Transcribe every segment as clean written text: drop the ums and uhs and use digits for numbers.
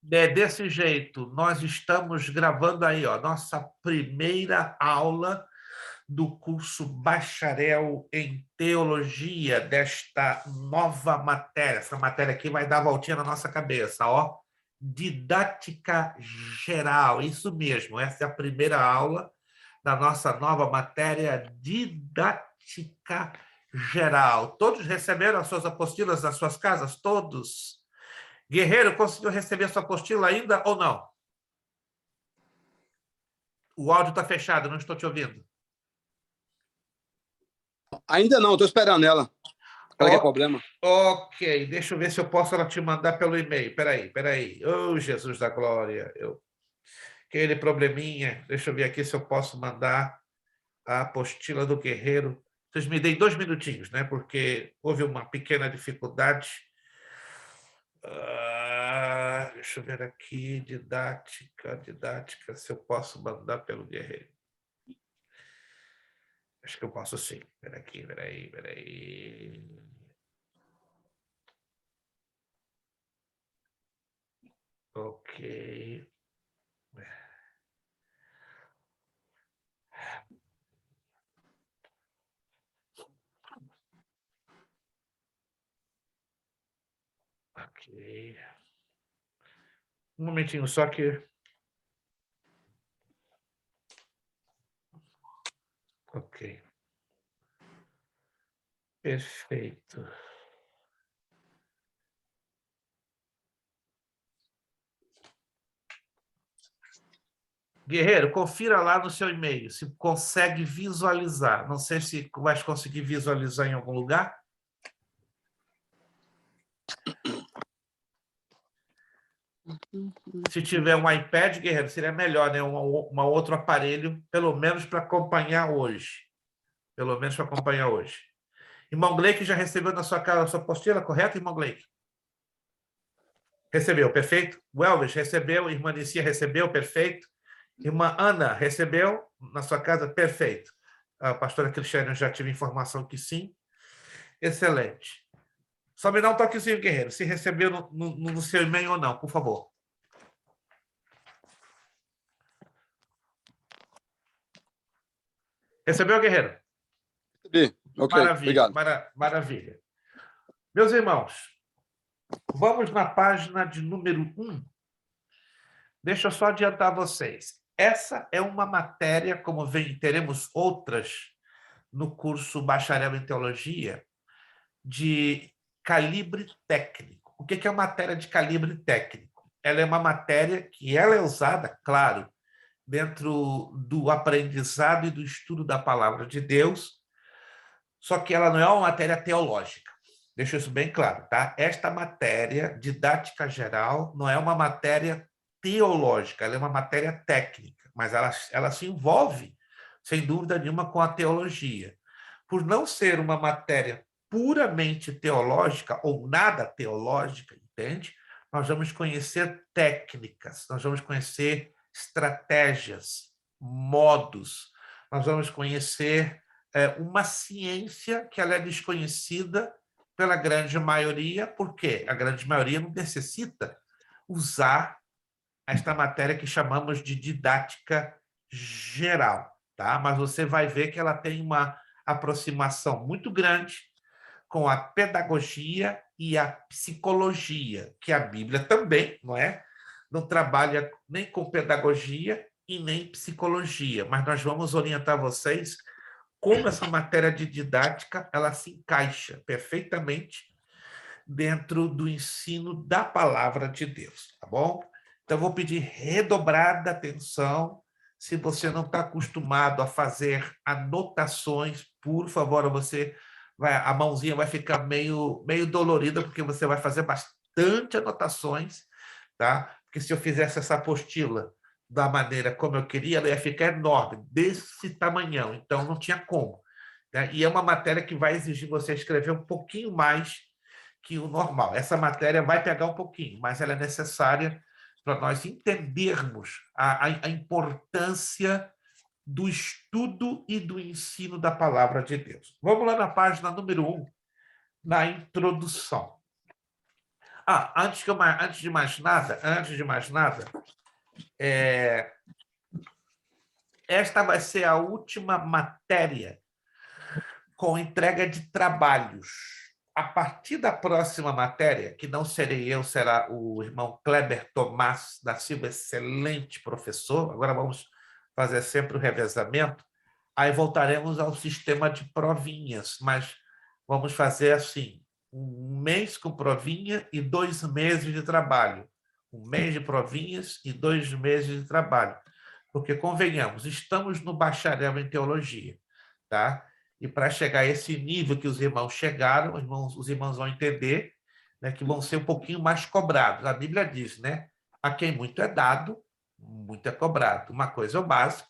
Desse jeito, nós estamos gravando aí, ó, nossa primeira aula do curso Bacharel em Teologia desta nova matéria. Essa matéria aqui vai dar a voltinha na nossa cabeça, ó. Didática geral, isso mesmo, essa é a primeira aula da nossa nova matéria Didática geral. Todos receberam as suas apostilas nas suas casas? Todos? Guerreiro, conseguiu receber sua apostila ainda ou não? O áudio está fechado, não estou te ouvindo. Ainda não, estou esperando ela. Qual é o problema? Ok, deixa eu ver se eu posso ela te mandar pelo e-mail. Peraí. Oh, Jesus da glória. Aquele probleminha. Deixa eu ver aqui se eu posso mandar a apostila do guerreiro. Vocês me deem 2 minutinhos, né? Porque houve uma pequena dificuldade. Deixa eu ver aqui. Didática, se eu posso mandar pelo guerreiro. Acho que eu posso sim. Peraí. Ok. Ok. Um momentinho só que... Ok. Perfeito. Guerreiro, confira lá no seu e-mail se consegue visualizar. Não sei se vai conseguir visualizar em algum lugar. Se tiver um iPad, Guerreiro, seria melhor, né? Um outro aparelho, pelo menos para acompanhar hoje. Irmão Gleick já recebeu na sua casa a sua apostila, correto, irmão Gleick? Recebeu, perfeito. Welves recebeu, irmã Nicia recebeu, perfeito. Irmã Ana recebeu na sua casa, perfeito. A pastora Cristiane, eu já tive informação que sim. Excelente. Só me dá um toquezinho, guerreiro, se recebeu no seu e-mail ou não, por favor. Recebeu, guerreiro? Recebi. Ok, Maravilha, obrigado. maravilha. Meus irmãos, vamos na página de número 1. Deixa eu só adiantar vocês. Essa é uma matéria, como teremos outras no curso Bacharel em Teologia, de calibre técnico. O que é uma matéria de calibre técnico? Ela é uma matéria que ela é usada, claro, dentro do aprendizado e do estudo da palavra de Deus, só que ela não é uma matéria teológica. Deixa isso bem claro, tá? Esta matéria, didática geral, não é uma matéria teológica, ela é uma matéria técnica, mas ela se envolve, sem dúvida nenhuma, com a teologia. Por não ser uma matéria puramente teológica ou nada teológica, entende? Nós vamos conhecer técnicas, nós vamos conhecer estratégias, modos, nós vamos conhecer uma ciência que ela é desconhecida pela grande maioria, porque a grande maioria não necessita usar esta matéria que chamamos de didática geral, tá? Mas você vai ver que ela tem uma aproximação muito grande com a pedagogia e a psicologia, que a Bíblia também, não é? Não trabalha nem com pedagogia e nem psicologia, mas nós vamos orientar vocês como essa matéria de didática ela se encaixa perfeitamente dentro do ensino da palavra de Deus, tá bom? Então, vou pedir redobrada atenção. Se você não está acostumado a fazer anotações, por favor, a mãozinha vai ficar meio dolorida, porque você vai fazer bastante anotações, tá? Porque se eu fizesse essa apostila da maneira como eu queria, ela ia ficar enorme, desse tamanhão, então não tinha como, né? E é uma matéria que vai exigir você escrever um pouquinho mais que o normal. Essa matéria vai pegar um pouquinho, mas ela é necessária para nós entendermos a importância do estudo e do ensino da palavra de Deus. Vamos lá na página número 1, na introdução. Antes de mais nada, esta vai ser a última matéria com entrega de trabalhos. A partir da próxima matéria, que não serei eu, será o irmão Kleber Tomás da Silva, excelente professor. Agora vamos fazer sempre o revezamento. Aí voltaremos ao sistema de provinhas, mas vamos fazer assim, 1 mês com provinha e 2 meses de trabalho. 1 mês de provinhas e 2 meses de trabalho. Porque, convenhamos, estamos no bacharel em teologia, tá? E para chegar a esse nível que os irmãos chegaram, os irmãos vão entender, né, que vão ser um pouquinho mais cobrados. A Bíblia diz, né? A quem muito é dado, muito é cobrado. Uma coisa é o básico,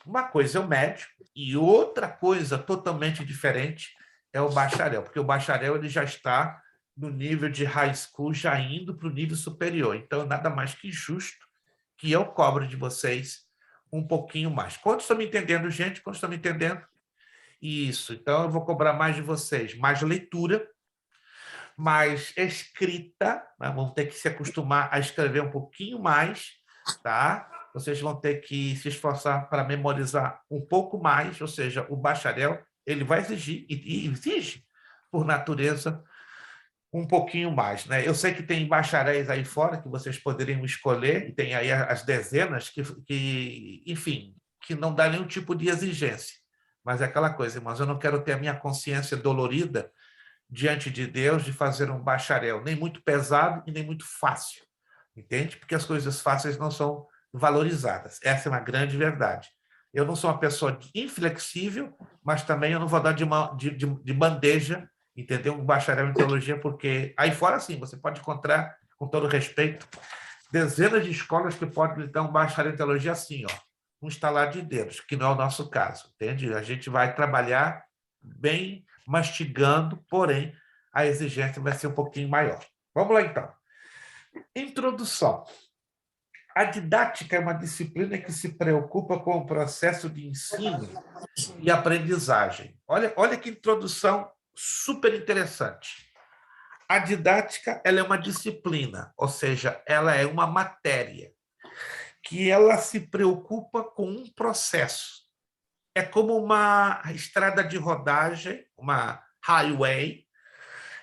uma coisa é o médio, e outra coisa totalmente diferente é o bacharel, porque o bacharel ele já está no nível de high school, já indo para o nível superior. Então, nada mais que justo que eu cobro de vocês um pouquinho mais. Quantos estão me entendendo, gente? Quantos estão me entendendo? Isso. Então, eu vou cobrar mais de vocês. Mais leitura, mais escrita. Né? Vão ter que se acostumar a escrever um pouquinho mais, tá? Vocês vão ter que se esforçar para memorizar um pouco mais, ou seja, o bacharel, ele vai exigir, e exige, por natureza, um pouquinho mais, né? Eu sei que tem bacharéis aí fora que vocês poderiam escolher, e tem aí as dezenas enfim, que não dá nenhum tipo de exigência. Mas é aquela coisa, irmãos, eu não quero ter a minha consciência dolorida diante de Deus de fazer um bacharel, nem muito pesado e nem muito fácil, entende? Porque as coisas fáceis não são valorizadas. Essa é uma grande verdade. Eu não sou uma pessoa inflexível, mas também eu não vou dar de bandeja, entendeu? Um bacharel em teologia, porque aí fora, sim, você pode encontrar, com todo respeito, dezenas de escolas que podem lhe dar um bacharel em teologia assim, ó, um estalar de dedos, que não é o nosso caso, entende? A gente vai trabalhar bem mastigando, porém, a exigência vai ser um pouquinho maior. Vamos lá, então. Introdução. A didática é uma disciplina que se preocupa com o processo de ensino e aprendizagem. Olha que introdução super interessante. A didática ela é uma disciplina, ou seja, ela é uma matéria que ela se preocupa com um processo. É como uma estrada de rodagem, uma highway,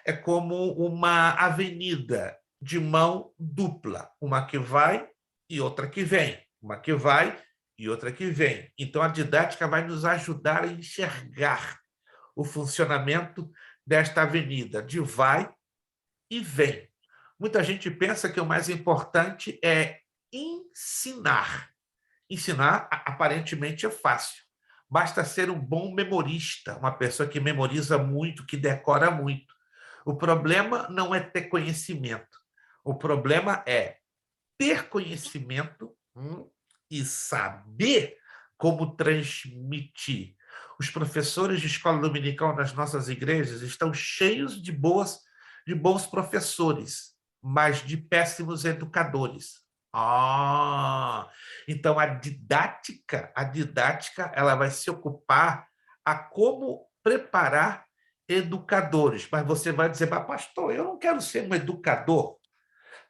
é como uma avenida de mão dupla, uma que vai e outra que vem, uma que vai e outra que vem. Então, a didática vai nos ajudar a enxergar o funcionamento desta avenida, de vai e vem. Muita gente pensa que o mais importante é ensinar. Ensinar, aparentemente, é fácil. Basta ser um bom memorista, uma pessoa que memoriza muito, que decora muito. O problema não é ter conhecimento. O problema é ter conhecimento e saber como transmitir. Os professores de escola dominical nas nossas igrejas estão cheios de bons professores, mas de péssimos educadores. Então a didática, ela vai se ocupar a como preparar educadores. Mas você vai dizer, mas pastor, eu não quero ser um educador.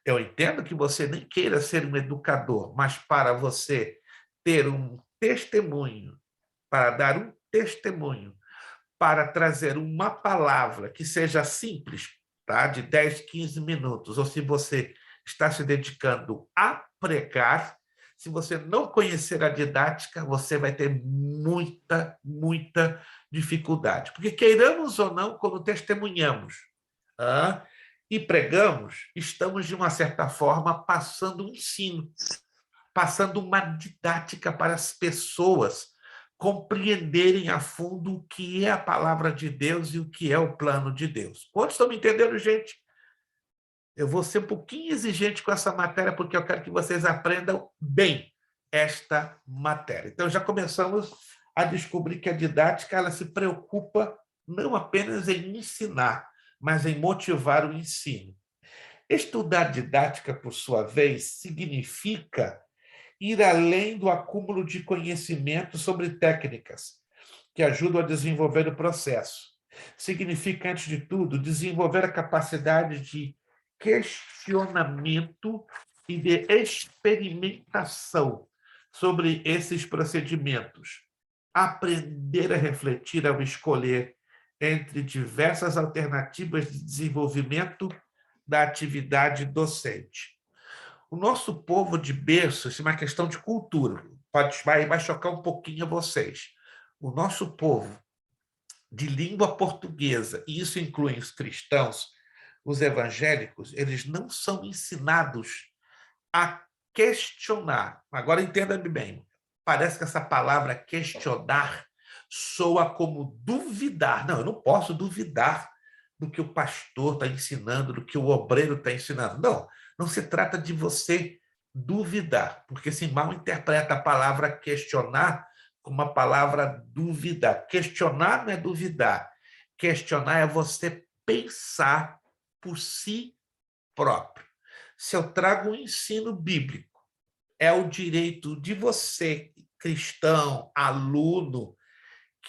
Eu entendo que você nem queira ser um educador, mas para você ter um testemunho, para dar um testemunho, para trazer uma palavra que seja simples, tá? De 10, 15 minutos, ou se você está se dedicando a pregar, se você não conhecer a didática, você vai ter muita dificuldade. Porque queiramos ou não, quando testemunhamos, e pregamos, estamos, de uma certa forma, passando um ensino, passando uma didática para as pessoas compreenderem a fundo o que é a palavra de Deus e o que é o plano de Deus. Quantos estão me entendendo, gente? Eu vou ser um pouquinho exigente com essa matéria, porque eu quero que vocês aprendam bem esta matéria. Então, já começamos a descobrir que a didática ela se preocupa não apenas em ensinar, mas em motivar o ensino. Estudar didática, por sua vez, significa ir além do acúmulo de conhecimento sobre técnicas que ajudam a desenvolver o processo. Significa, antes de tudo, desenvolver a capacidade de questionamento e de experimentação sobre esses procedimentos. Aprender a refletir ao escolher entre diversas alternativas de desenvolvimento da atividade docente. O nosso povo de berço, isso é uma questão de cultura, vai chocar um pouquinho a vocês. O nosso povo de língua portuguesa, e isso inclui os cristãos, os evangélicos, eles não são ensinados a questionar. Agora entenda-me bem, parece que essa palavra questionar soa como duvidar. Não, eu não posso duvidar do que o pastor está ensinando, do que o obreiro está ensinando. Não, não se trata de você duvidar, porque se mal interpreta a palavra questionar como a palavra duvidar. Questionar não é duvidar. Questionar é você pensar por si próprio. Se eu trago um ensino bíblico, é o direito de você, cristão, aluno,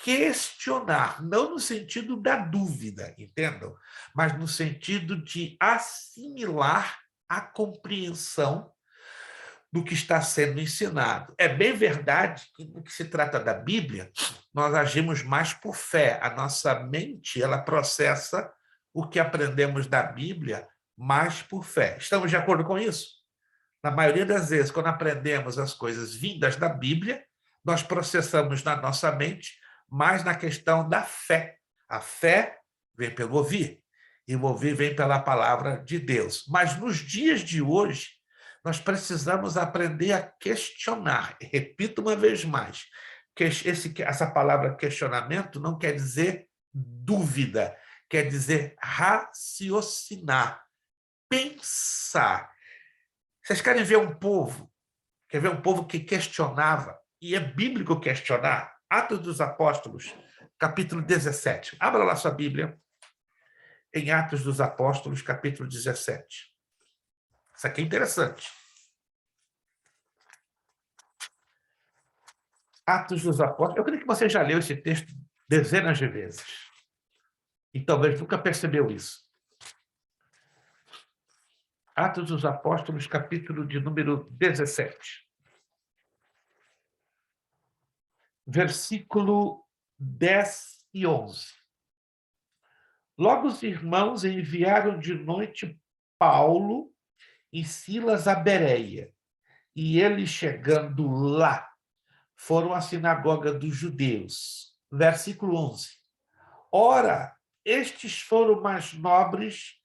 questionar, não no sentido da dúvida, entendam? Mas no sentido de assimilar a compreensão do que está sendo ensinado. É bem verdade que, no que se trata da Bíblia, nós agimos mais por fé. A nossa mente, ela processa o que aprendemos da Bíblia mais por fé. Estamos de acordo com isso? Na maioria das vezes, quando aprendemos as coisas vindas da Bíblia, nós processamos na nossa mente mais na questão da fé. A fé vem pelo ouvir, e o ouvir vem pela palavra de Deus. Mas nos dias de hoje, nós precisamos aprender a questionar. Repito uma vez mais, que essa palavra questionamento não quer dizer dúvida, quer dizer raciocinar, pensar. Vocês querem ver um povo? Quer ver um povo que questionava? E é bíblico questionar. Atos dos Apóstolos, capítulo 17. Abra lá sua Bíblia, em Atos dos Apóstolos, capítulo 17. Isso aqui é interessante. Atos dos Apóstolos. Eu creio que você já leu esse texto dezenas de vezes. E talvez nunca percebeu isso. Atos dos Apóstolos, capítulo de número 17. Versículo 10 e 11. Logo os irmãos enviaram de noite Paulo e Silas a Bereia, e eles, chegando lá, foram à sinagoga dos judeus. Versículo 11. Ora, estes foram mais nobres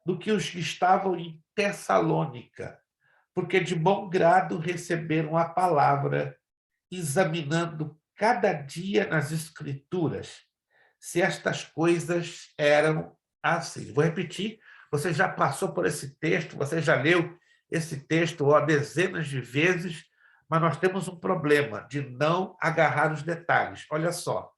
do que os que estavam em Tessalônica, porque de bom grado receberam a palavra, examinando cada dia nas Escrituras se estas coisas eram assim. Vou repetir, você já passou por esse texto, você já leu esse texto dezenas de vezes, mas nós temos um problema de não agarrar os detalhes. Olha só,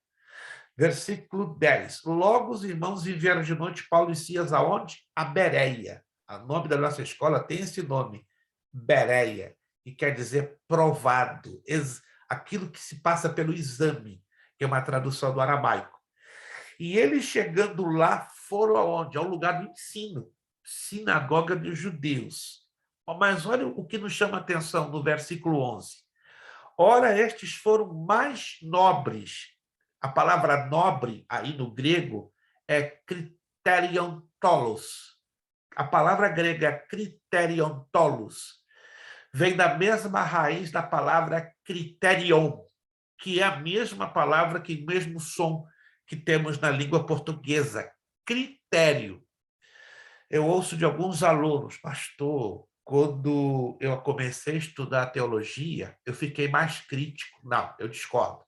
versículo 10. Logo os irmãos enviaram de noite Paulo e Silas aonde? A Bereia. O nome da nossa escola tem esse nome, Bereia, que quer dizer provado, aquilo que se passa pelo exame, que é uma tradução do aramaico. E eles, chegando lá, foram aonde? Ao lugar do ensino, sinagoga dos judeus. Mas olha o que nos chama a atenção no versículo 11. Ora, estes foram mais nobres. A palavra nobre, aí no grego, é kriteriontolos. A palavra grega kriteriontolos vem da mesma raiz da palavra criterion, que é a mesma palavra, que o mesmo som que temos na língua portuguesa, critério. Eu ouço de alguns alunos, pastor, quando eu comecei a estudar teologia, eu fiquei mais crítico. Não, eu discordo.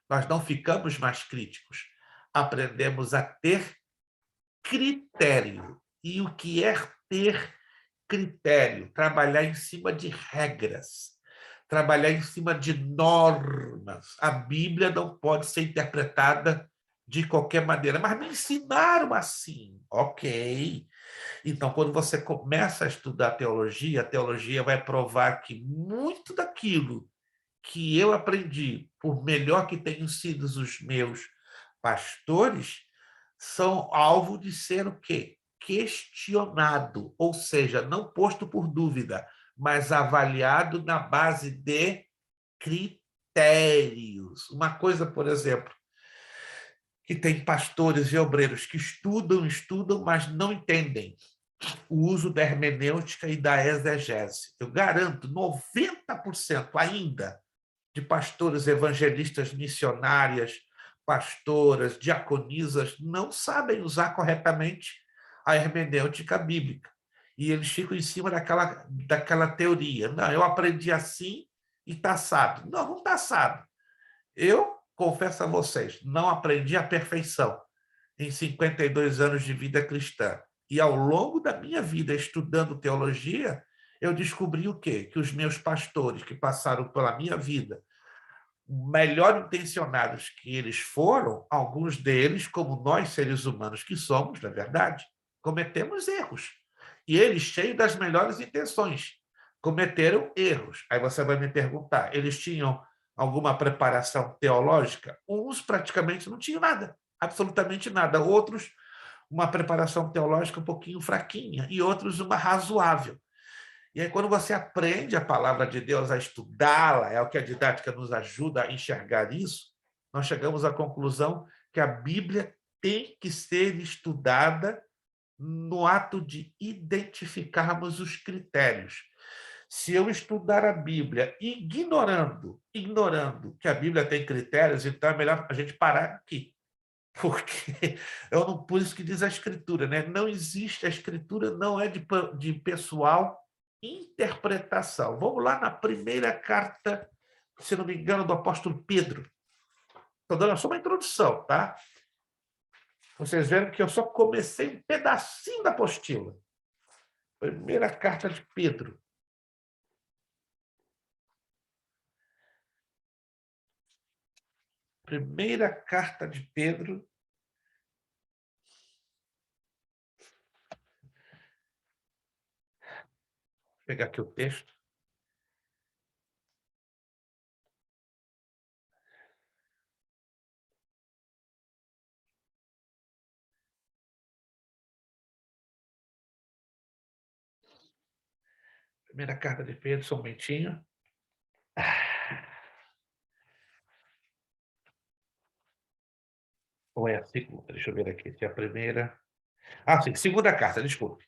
Nós não ficamos mais críticos. Aprendemos a ter critério. E o que é ter critério? Trabalhar em cima de regras, trabalhar em cima de normas. A Bíblia não pode ser interpretada de qualquer maneira, mas me ensinaram assim. Ok. Então, quando você começa a estudar teologia, a teologia vai provar que muito daquilo que eu aprendi, por melhor que tenham sido os meus pastores, são alvo de ser o quê? questionado, ou seja, não posto por dúvida, mas avaliado na base de critérios. Uma coisa, por exemplo, que tem pastores e obreiros que estudam, mas não entendem o uso da hermenêutica e da exegese. Eu garanto, 90% ainda de pastores evangelistas missionárias, pastoras, diaconisas, não sabem usar corretamente a hermenêutica bíblica. E eles ficam em cima daquela teoria. Não, eu aprendi assim e está assado. Não, não está assado. Eu confesso a vocês, não aprendi a perfeição em 52 anos de vida cristã. E ao longo da minha vida estudando teologia, eu descobri o quê? Que os meus pastores que passaram pela minha vida, melhor intencionados que eles foram, alguns deles, como nós seres humanos que somos, na verdade, cometemos erros. E eles, cheios das melhores intenções, cometeram erros. Aí você vai me perguntar, eles tinham alguma preparação teológica? Uns praticamente não tinham nada, absolutamente nada. Outros, uma preparação teológica um pouquinho fraquinha, e outros uma razoável. E aí, quando você aprende a palavra de Deus, a estudá-la, é o que a didática nos ajuda a enxergar isso, nós chegamos à conclusão que a Bíblia tem que ser estudada no ato de identificarmos os critérios. Se eu estudar a Bíblia ignorando que a Bíblia tem critérios, então é melhor a gente parar aqui. Porque por isso que diz a Escritura, né? Não existe, a Escritura não é de pessoal interpretação. Vamos lá na primeira carta, se não me engano, do apóstolo Pedro. Estou dando só uma introdução, tá? Vocês viram que eu só comecei um pedacinho da apostila. Primeira carta de Pedro. Primeira carta de Pedro. Vou pegar aqui o texto. Primeira carta de Pedro, só um momentinho. Ou é a segunda? Deixa eu ver aqui se é a primeira. Ah, sim, segunda carta, desculpe.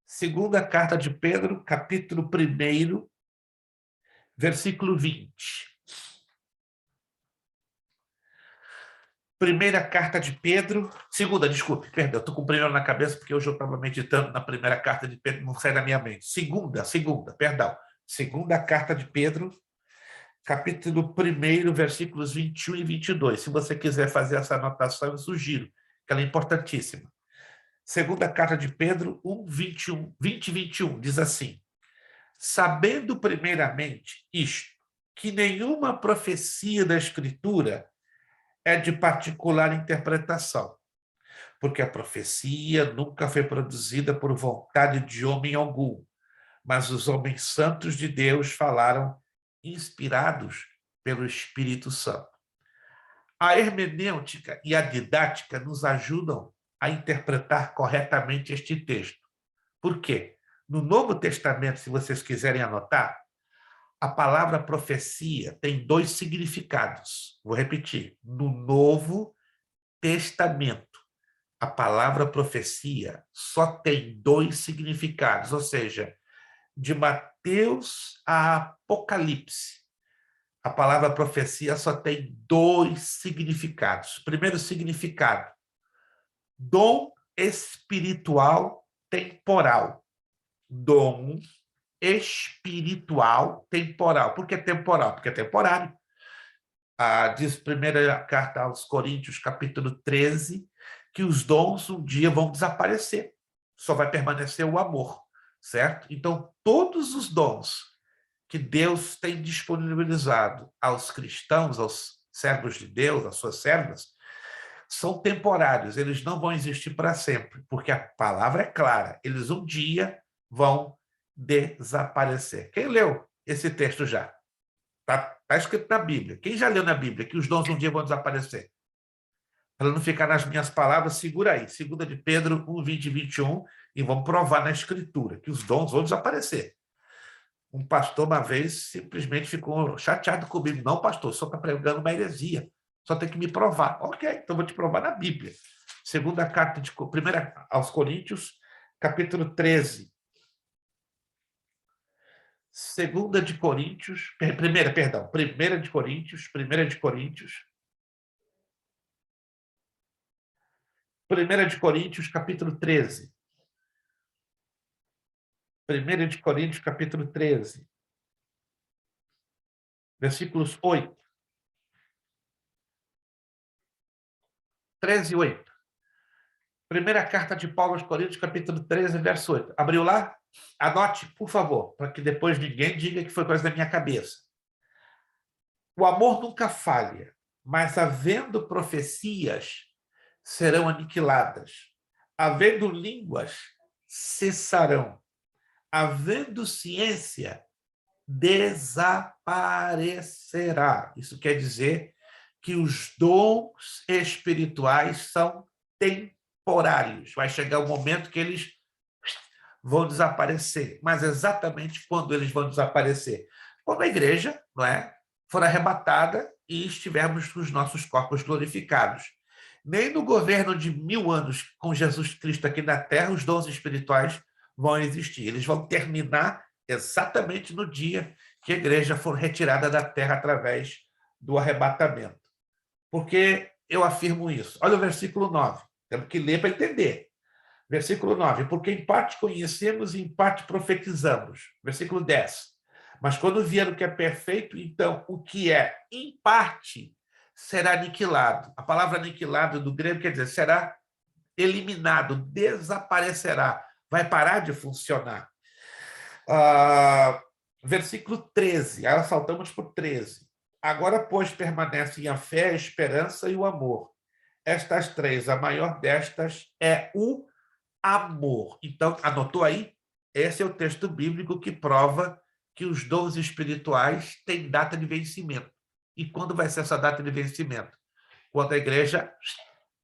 Segunda carta de Pedro, capítulo 1, versículo 20. Primeira carta de Pedro, segunda, desculpe, perdão, estou com o primeiro na cabeça porque hoje eu estava meditando na primeira carta de Pedro, não sai da minha mente. Segunda, perdão. Segunda carta de Pedro, capítulo 1, versículos 21 e 22. Se você quiser fazer essa anotação, eu sugiro, que ela é importantíssima. Segunda carta de Pedro 1, 21, 20 e 21, diz assim: sabendo primeiramente isto, que nenhuma profecia da Escritura é de particular interpretação, porque a profecia nunca foi produzida por vontade de homem algum, mas os homens santos de Deus falaram inspirados pelo Espírito Santo. A hermenêutica e a didática nos ajudam a interpretar corretamente este texto. Por quê? No Novo Testamento, se vocês quiserem anotar, a palavra profecia tem 2 significados. Vou repetir. No Novo Testamento, a palavra profecia só tem 2 significados, ou seja, de Mateus a Apocalipse, a palavra profecia só tem 2 significados. Primeiro significado, dom espiritual temporal. Dom espiritual temporal. Por que temporal? Porque é temporário. Diz primeira carta aos Coríntios, capítulo 13, que os dons um dia vão desaparecer. Só vai permanecer o amor, certo? Então, todos os dons que Deus tem disponibilizado aos cristãos, aos servos de Deus, às suas servas, são temporários, eles não vão existir para sempre, porque a palavra é clara, eles um dia vão desaparecer. Quem leu esse texto já? Está escrito na Bíblia. Quem já leu na Bíblia que os dons um dia vão desaparecer? Para não ficar nas minhas palavras, segura aí. 2 de Pedro 1, 20 e 21, e vamos provar na Escritura que os dons vão desaparecer. Um pastor, uma vez, simplesmente ficou chateado comigo. Não, pastor, só está pregando uma heresia. Só tem que me provar. Ok, então vou te provar na Bíblia. Segunda carta de primeira aos Coríntios, capítulo 13. Segunda de Coríntios, primeira de Coríntios, capítulo 13. Primeira de Coríntios, capítulo 13, versículos 8. 13 e 8. Primeira carta de Paulo aos Coríntios, capítulo 13, verso 8. Abriu lá? Anote, por favor, para que depois ninguém diga que foi coisa da minha cabeça. O amor nunca falha, mas havendo profecias, serão aniquiladas. Havendo línguas, cessarão. Havendo ciência, desaparecerá. Isso quer dizer que os dons espirituais são temporários. Vai chegar o momento que eles vão desaparecer. Mas exatamente quando eles vão desaparecer? Quando a igreja, não é, for arrebatada e estivermos com os nossos corpos glorificados. Nem no governo de 1000 anos com Jesus Cristo aqui na Terra os dons espirituais vão existir. Eles vão terminar exatamente no dia que a igreja for retirada da Terra através do arrebatamento. Por que eu afirmo isso? Olha o versículo 9. Temos que ler para entender. Versículo 9. Porque em parte conhecemos e em parte profetizamos. Versículo 10. Mas quando vier o que é perfeito, então o que é em parte será aniquilado. A palavra aniquilado do grego quer dizer será eliminado, desaparecerá, vai parar de funcionar. Versículo 13, aí saltamos por 13. Agora, pois, permanecem a fé, a esperança e o amor. Estas três, a maior destas é o amor. Então, anotou aí? Esse é o texto bíblico que prova que os dons espirituais têm data de vencimento. E quando vai ser essa data de vencimento? Quando a igreja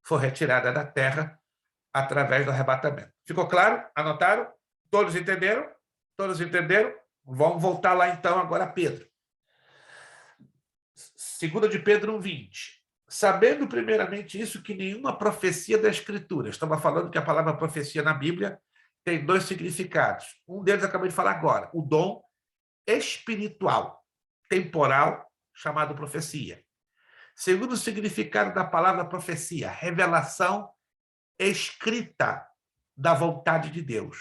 for retirada da terra através do arrebatamento. Ficou claro? Anotaram? Todos entenderam? Todos entenderam? Vamos voltar lá então agora a Pedro. 2 de Pedro 1:20. Sabendo primeiramente isso, que nenhuma profecia da Escritura, estamos falando que a palavra profecia na Bíblia tem dois significados. Um deles acabei de falar agora, o dom espiritual, temporal, chamado profecia. Segundo significado da palavra profecia, revelação escrita da vontade de Deus.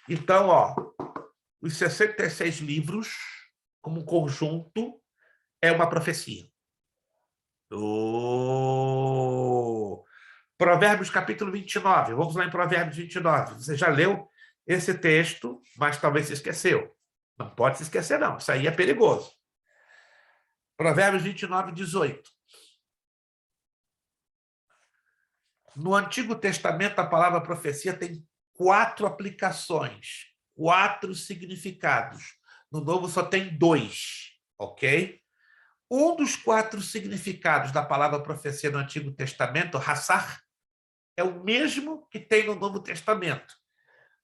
Então, os 66 livros, como um conjunto, é uma profecia. Provérbios capítulo 29. Vamos lá em Provérbios 29. Você já leu esse texto, mas talvez se esqueceu. Não pode se esquecer, não. Isso aí é perigoso. Provérbios 29, 18. No Antigo Testamento, a palavra profecia tem 4 aplicações, 4 significados. No Novo só tem 2, ok? Um dos 4 significados da palavra profecia no Antigo Testamento, hassar, é o mesmo que tem no Novo Testamento.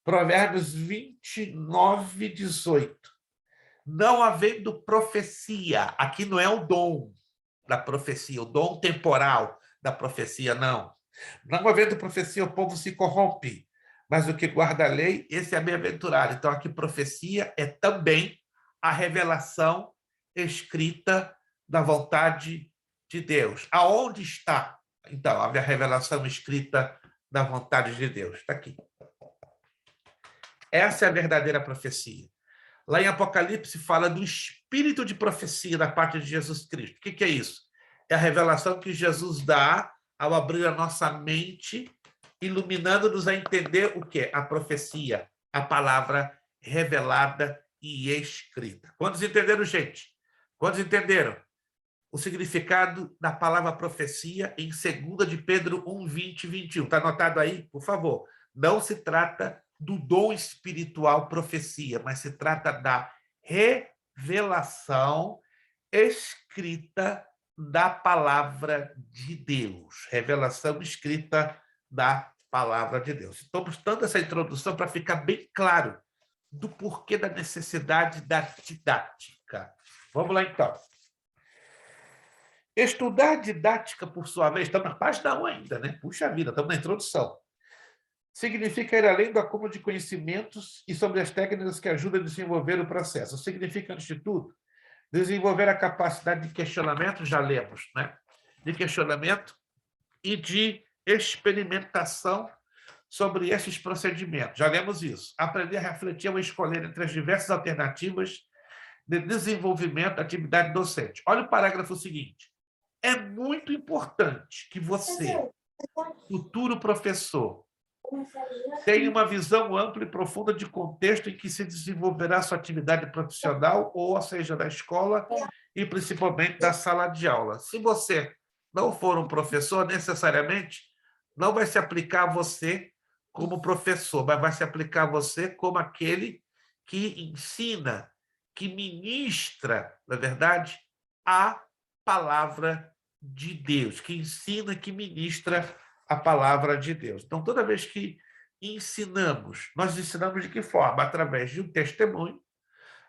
Provérbios 29, 18. Não havendo profecia, aqui não é o dom da profecia, o dom temporal da profecia, não. Não havendo profecia, o povo se corrompe, mas o que guarda a lei, esse é bem-aventurado. Então, aqui profecia é também a revelação escrita da vontade de Deus. Aonde está, então, a revelação escrita da vontade de Deus? Está aqui. Essa é a verdadeira profecia. Lá em Apocalipse fala do espírito de profecia da parte de Jesus Cristo. O que é isso? É a revelação que Jesus dá ao abrir a nossa mente, iluminando-nos a entender o que? A profecia, a palavra revelada e escrita. Quantos entenderam, gente? Quantos entenderam o significado da palavra profecia em 2 de Pedro 1, 20 e 21? Está anotado aí? Por favor. Não se trata do dom espiritual profecia, mas se trata da revelação escrita da palavra de Deus, revelação escrita da palavra de Deus. Estamos dando essa introdução para ficar bem claro do porquê da necessidade da didática. Vamos lá, então. Estudar didática, por sua vez, estamos na página 1 ainda, né? Puxa vida, estamos na introdução. Significa ir além do acúmulo de conhecimentos e sobre as técnicas que ajudam a desenvolver o processo. Significa, antes de tudo, desenvolver a capacidade de questionamento, já lemos, né? De questionamento e de experimentação sobre esses procedimentos. Já lemos isso. Aprender a refletir ou escolher entre as diversas alternativas de desenvolvimento da atividade docente. Olha o parágrafo seguinte. É muito importante que você, futuro professor, tenha uma visão ampla e profunda de contexto em que se desenvolverá sua atividade profissional, ou seja, da escola e principalmente da sala de aula. Se você não for um professor, necessariamente, não vai se aplicar a você como professor, mas vai se aplicar a você como aquele que ensina, que ministra, na verdade, a palavra de Deus, que ensina, que ministra a palavra de Deus. Então, toda vez que ensinamos, nós ensinamos de que forma? Através de um testemunho,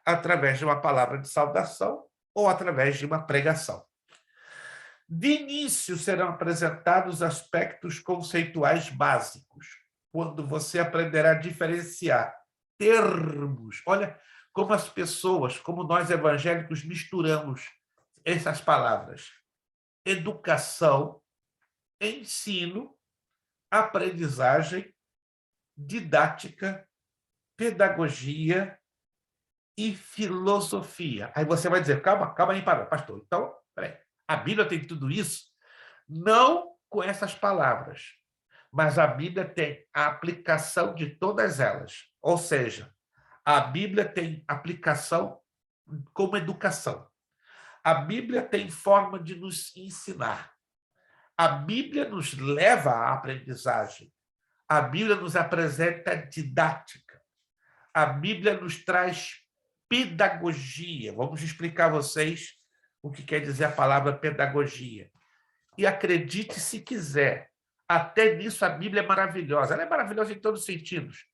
através de uma palavra de saudação ou através de uma pregação. De início, serão apresentados aspectos conceituais básicos, quando você aprenderá a diferenciar termos. Olha como as pessoas, como nós evangélicos, misturamos essas palavras. Educação, ensino, aprendizagem, didática, pedagogia e filosofia. Aí você vai dizer, calma aí, pastor. Então, peraí. A Bíblia tem tudo isso? Não com essas palavras, mas a Bíblia tem a aplicação de todas elas. Ou seja, a Bíblia tem aplicação como educação. A Bíblia tem forma de nos ensinar. A Bíblia nos leva à aprendizagem. A Bíblia nos apresenta didática. A Bíblia nos traz pedagogia. Vamos explicar a vocês o que quer dizer a palavra pedagogia. E acredite se quiser, até nisso a Bíblia é maravilhosa. Ela é maravilhosa em todos os sentidos.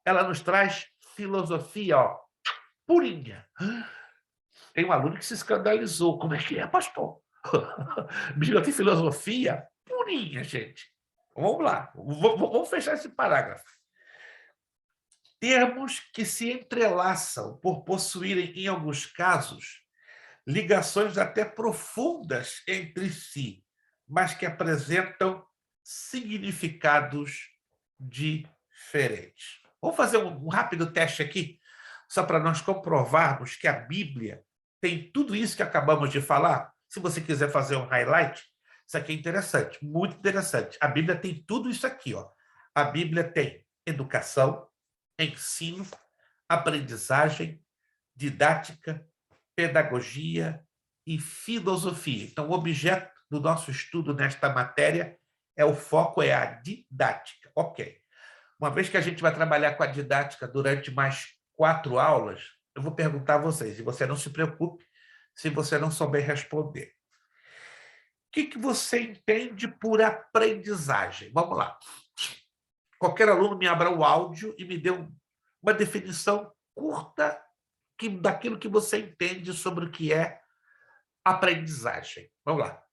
Ela nos traz filosofia, ó, purinha. Tem um aluno que se escandalizou. Como é que é, pastor? Bíblia tem filosofia purinha, gente. Vamos lá, vamos fechar esse parágrafo. Termos que se entrelaçam por possuírem, em alguns casos, ligações até profundas entre si, mas que apresentam significados diferentes. Vamos fazer um rápido teste aqui, só para nós comprovarmos que a Bíblia tem tudo isso que acabamos de falar. Se você quiser fazer um highlight, isso aqui é interessante, muito interessante. A Bíblia tem tudo isso aqui, ó. A Bíblia tem educação, ensino, aprendizagem, didática, pedagogia e filosofia. Então, o objeto do nosso estudo nesta matéria o foco é a didática. Ok. Uma vez que a gente vai trabalhar com a didática durante mais 4 aulas, eu vou perguntar a vocês, e você não se preocupe se você não souber responder. O que você entende por aprendizagem? Vamos lá. Qualquer aluno me abra o áudio e me dê uma definição curta daquilo que você entende sobre o que é aprendizagem. Vamos lá.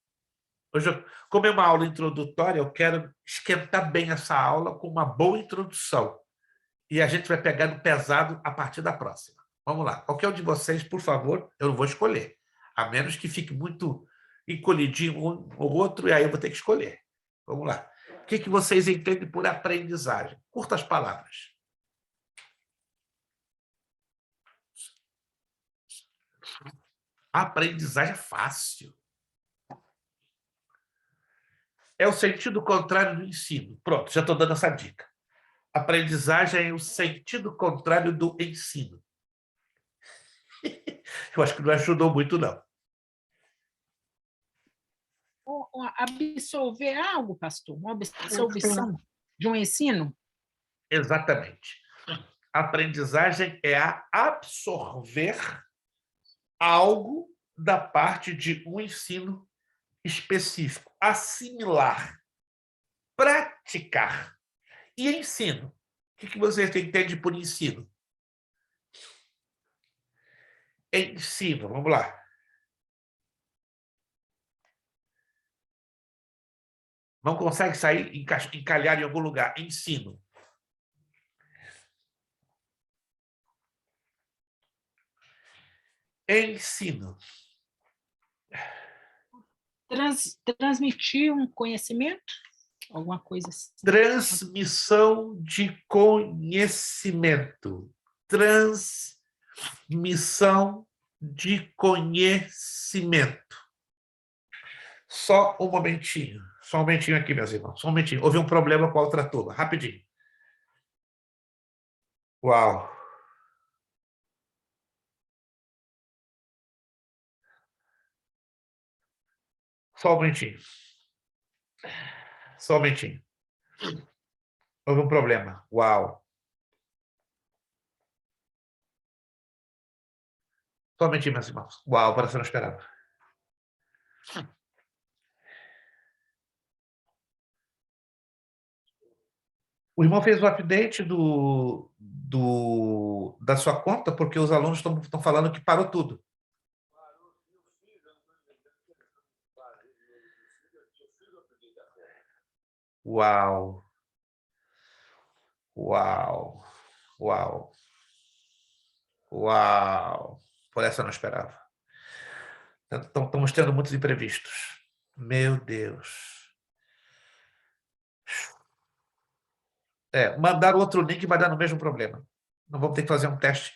Hoje, como é uma aula introdutória, eu quero esquentar bem essa aula com uma boa introdução. E a gente vai pegando pesado a partir da próxima. Vamos lá. Qualquer um de vocês, por favor, eu não vou escolher. A menos que fique muito encolhidinho um ou outro, e aí eu vou ter que escolher. Vamos lá. O que vocês entendem por aprendizagem? Curtas palavras. A aprendizagem é fácil. É o sentido contrário do ensino. Pronto, já estou dando essa dica. Aprendizagem é o sentido contrário do ensino. Eu acho que não ajudou muito, não. Absorver algo, pastor? Uma absorção de um ensino? Exatamente. A aprendizagem é a absorver algo da parte de um ensino específico. Assimilar, praticar e ensino. O que você entende por ensino? Ensino, vamos lá. Não consegue sair, encalhar em algum lugar. Ensino. Ensino. Transmitir um conhecimento? Alguma coisa assim. Transmissão de conhecimento. Transmissão de conhecimento. Só um momentinho. Só um momentinho aqui, meus irmãos. Só um momentinho. Houve um problema com a outra turma. Rapidinho. Uau. Só um momentinho. Só um momentinho. Houve um problema. Uau. Só um momentinho, meus irmãos. Uau, para você não esperava. O irmão fez o update da sua conta porque os alunos estão falando que parou tudo. Uau. Uau. Uau. Uau. Por essa eu não esperava. Estamos tendo muitos imprevistos. Meu Deus. Mandar outro link vai dar no mesmo problema. Não vamos ter que fazer um teste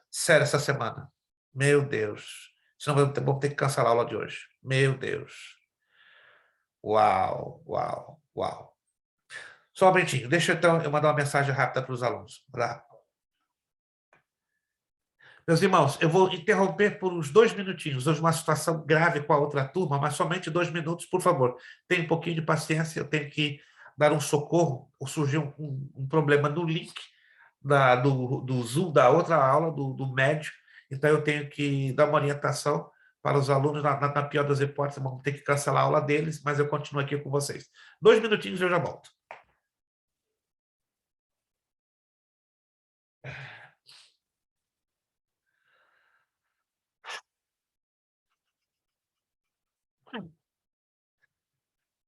sério essa semana. Meu Deus. Senão vamos ter que cancelar a aula de hoje. Meu Deus. Uau, uau, uau. Só um momentinho. Deixa então eu mandar uma mensagem rápida para os alunos. Meus irmãos, eu vou interromper por uns 2 minutinhos. Hoje uma situação grave com a outra turma, mas somente 2 minutos, por favor. Tenha um pouquinho de paciência, eu tenho que dar um socorro, ou surgiu um problema no link do Zoom, da outra aula, do médio, então eu tenho que dar uma orientação para os alunos, na pior das hipóteses, vamos ter que cancelar a aula deles, mas eu continuo aqui com vocês. 2 minutinhos e eu já volto.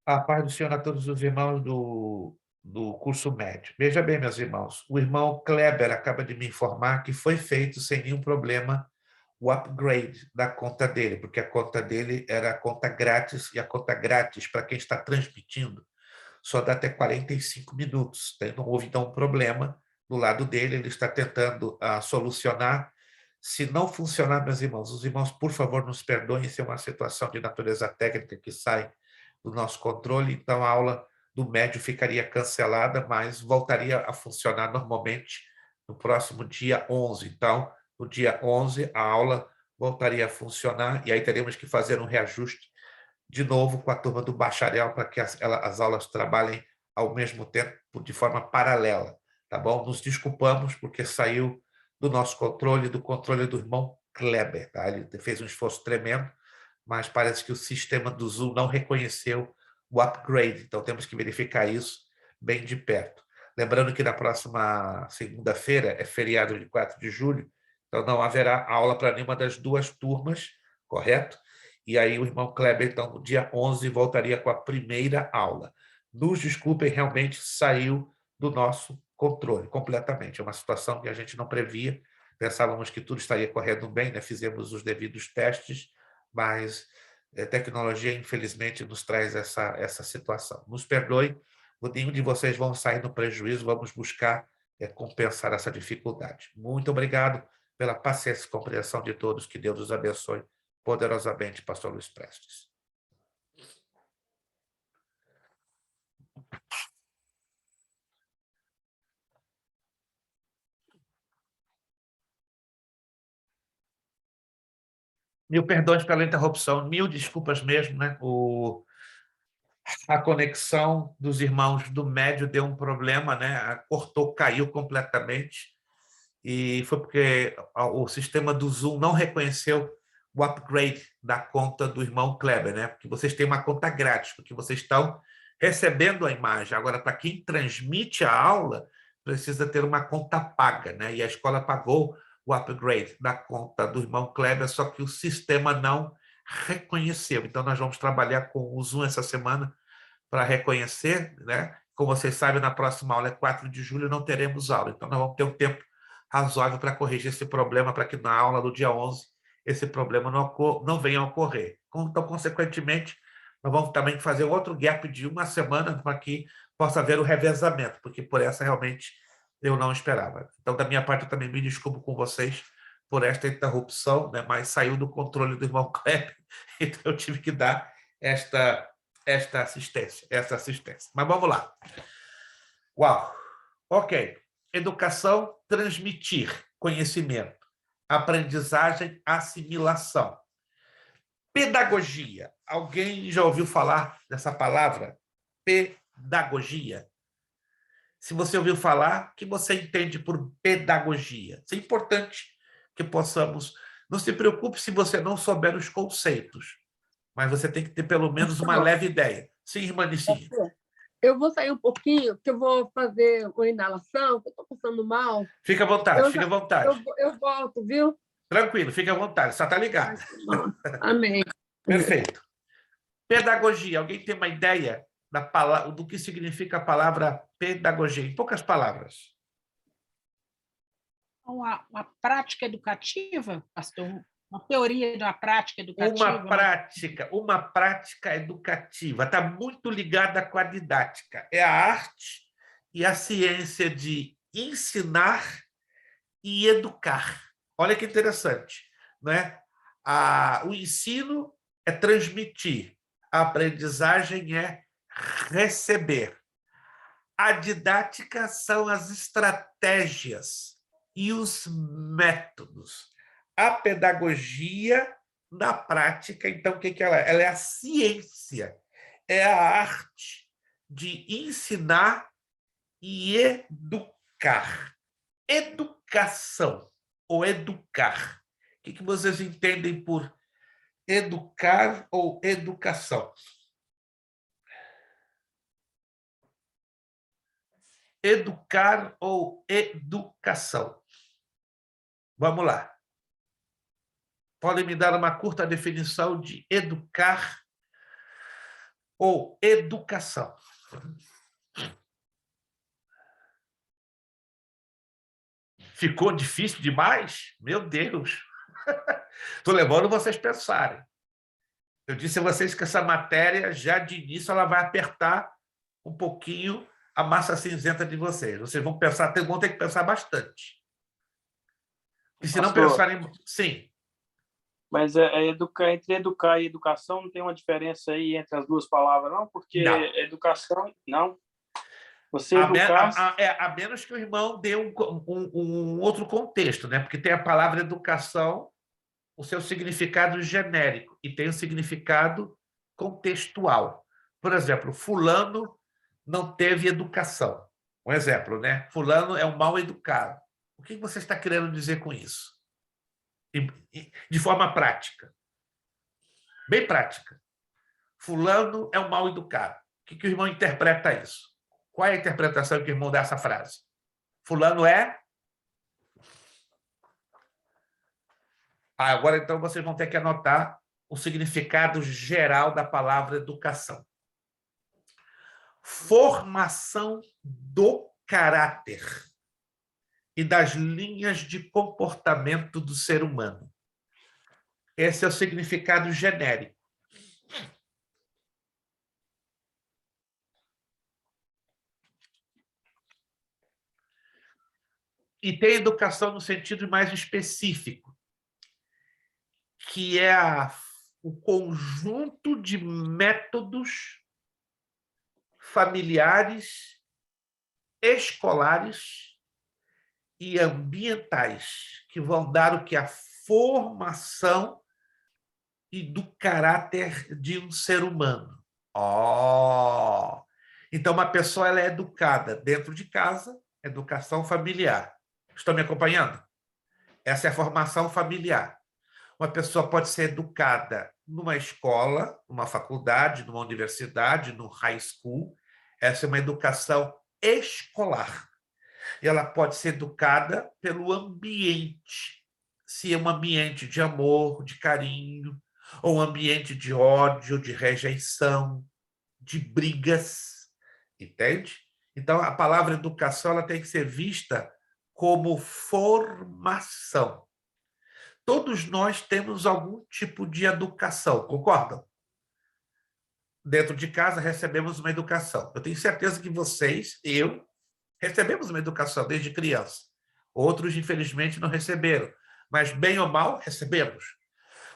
A paz do Senhor a todos os irmãos do curso médio. Veja bem, meus irmãos, o irmão Kleber acaba de me informar que foi feito sem nenhum problema o upgrade da conta dele, porque a conta dele era a conta grátis, e a conta grátis, para quem está transmitindo, só dá até 45 minutos. Não houve, então, um problema do lado dele, ele está tentando solucionar. Se não funcionar, meus irmãos, os irmãos, por favor, nos perdoem, se é uma situação de natureza técnica que sai do nosso controle, então a aula do médio ficaria cancelada, mas voltaria a funcionar normalmente no próximo dia 11. Então, no dia 11, a aula voltaria a funcionar, e aí teremos que fazer um reajuste de novo com a turma do bacharel, para que as aulas trabalhem ao mesmo tempo, de forma paralela, tá bom? Nos desculpamos, porque saiu do nosso controle, do controle do irmão Kleber, tá? Ele fez um esforço tremendo, mas parece que o sistema do Zoom não reconheceu o upgrade, então temos que verificar isso bem de perto. Lembrando que na próxima segunda-feira é feriado de 4 de julho, então não haverá aula para nenhuma das duas turmas, correto? E aí o irmão Kleber, então, no dia 11, voltaria com a primeira aula. Nos desculpem, realmente saiu do nosso controle completamente. É uma situação que a gente não previa, pensávamos que tudo estaria correndo bem, né? Fizemos os devidos testes, mas a tecnologia, infelizmente, nos traz essa situação. Nos perdoe, nenhum de vocês vão sair no prejuízo, vamos buscar compensar essa dificuldade. Muito obrigado pela paciência e compreensão de todos, que Deus os abençoe poderosamente, pastor Luiz Prestes. Mil perdões pela interrupção, mil desculpas mesmo, né? A conexão dos irmãos do médio deu um problema, né? Cortou, caiu completamente, e foi porque o sistema do Zoom não reconheceu o upgrade da conta do irmão Kleber, né? Porque vocês têm uma conta grátis, porque vocês estão recebendo a imagem. Agora, para quem transmite a aula, precisa ter uma conta paga, né? E a escola pagou o upgrade da conta do irmão Kleber, só que o sistema não reconheceu. Então, nós vamos trabalhar com o Zoom essa semana para reconhecer, né? Como vocês sabem, na próxima aula é 4 de julho, não teremos aula. Então, nós vamos ter um tempo razoável para corrigir esse problema, para que na aula do dia 11 esse problema não venha a ocorrer. Então, consequentemente, nós vamos também fazer outro gap de uma semana para que possa haver o revezamento, porque por essa realmente eu não esperava. Então, da minha parte, eu também me desculpo com vocês por esta interrupção, né? Mas saiu do controle do irmão Kleber, então eu tive que dar esta assistência. Mas vamos lá. Uau! Ok. Educação, transmitir conhecimento. Aprendizagem, assimilação. Pedagogia. Alguém já ouviu falar dessa palavra? Pedagogia. Se você ouviu falar, o que você entende por pedagogia? Isso é importante que possamos... Não se preocupe se você não souber os conceitos, mas você tem que ter pelo menos uma leve ideia. Sim, irmã Nicinha. Eu vou sair um pouquinho, porque eu vou fazer uma inalação, que eu estou passando mal. Fica à vontade, fica à vontade. Eu volto, viu? Tranquilo, fica à vontade, só está ligado. Amém. Perfeito. Pedagogia. Alguém tem uma ideia do que significa a palavra pedagogia? Em poucas palavras. Uma prática educativa, pastor? Uma teoria da prática educativa? Uma prática educativa. Está muito ligada com a didática. É a arte e a ciência de ensinar e educar. Olha que interessante, né? O ensino é transmitir, a aprendizagem é receber. A didática são as estratégias e os métodos. A pedagogia, na prática, então, o que ela é? Ela é a ciência, é a arte de ensinar e educar. Educação ou educar. O que vocês entendem por educar ou educação? Educar ou educação? Vamos lá. Podem me dar uma curta definição de educar ou educação? Ficou difícil demais? Meu Deus! Estou levando vocês a pensarem. Eu disse a vocês que essa matéria, já de início, ela vai apertar um pouquinho a massa cinzenta de vocês. Vocês vão pensar, vão ter que pensar bastante. E se não pensarem... Sim. Mas entre educar e educação não tem uma diferença aí entre as duas palavras, não? Porque não. Educação, não. Você educar... a menos que o irmão dê um outro contexto, né? Porque tem a palavra educação, o seu significado genérico, e tem o significado contextual. Por exemplo, fulano não teve educação. Um exemplo, né? Fulano é um mal educado. O que você está querendo dizer com isso? De forma prática. Bem prática. Fulano é um mal educado. O que o irmão interpreta isso? Qual é a interpretação que o irmão dá essa frase? Fulano é... Agora, então, vocês vão ter que anotar o significado geral da palavra educação. Formação do caráter e das linhas de comportamento do ser humano. Esse é o significado genérico. E tem educação no sentido mais específico, que é o conjunto de métodos familiares, escolares e ambientais que vão dar o que? A formação e do caráter de um ser humano. Então, uma pessoa ela é educada dentro de casa, educação familiar. Estão me acompanhando? Essa é a formação familiar. Uma pessoa pode ser educada numa escola, numa faculdade, numa universidade, no high school. Essa é uma educação escolar. E ela pode ser educada pelo ambiente. Se é um ambiente de amor, de carinho, ou um ambiente de ódio, de rejeição, de brigas, entende? Então, a palavra educação ela tem que ser vista como formação. Todos nós temos algum tipo de educação, concordam? Dentro de casa recebemos uma educação. Eu tenho certeza que vocês, eu, recebemos uma educação desde criança. Outros, infelizmente, não receberam. Mas, bem ou mal, recebemos.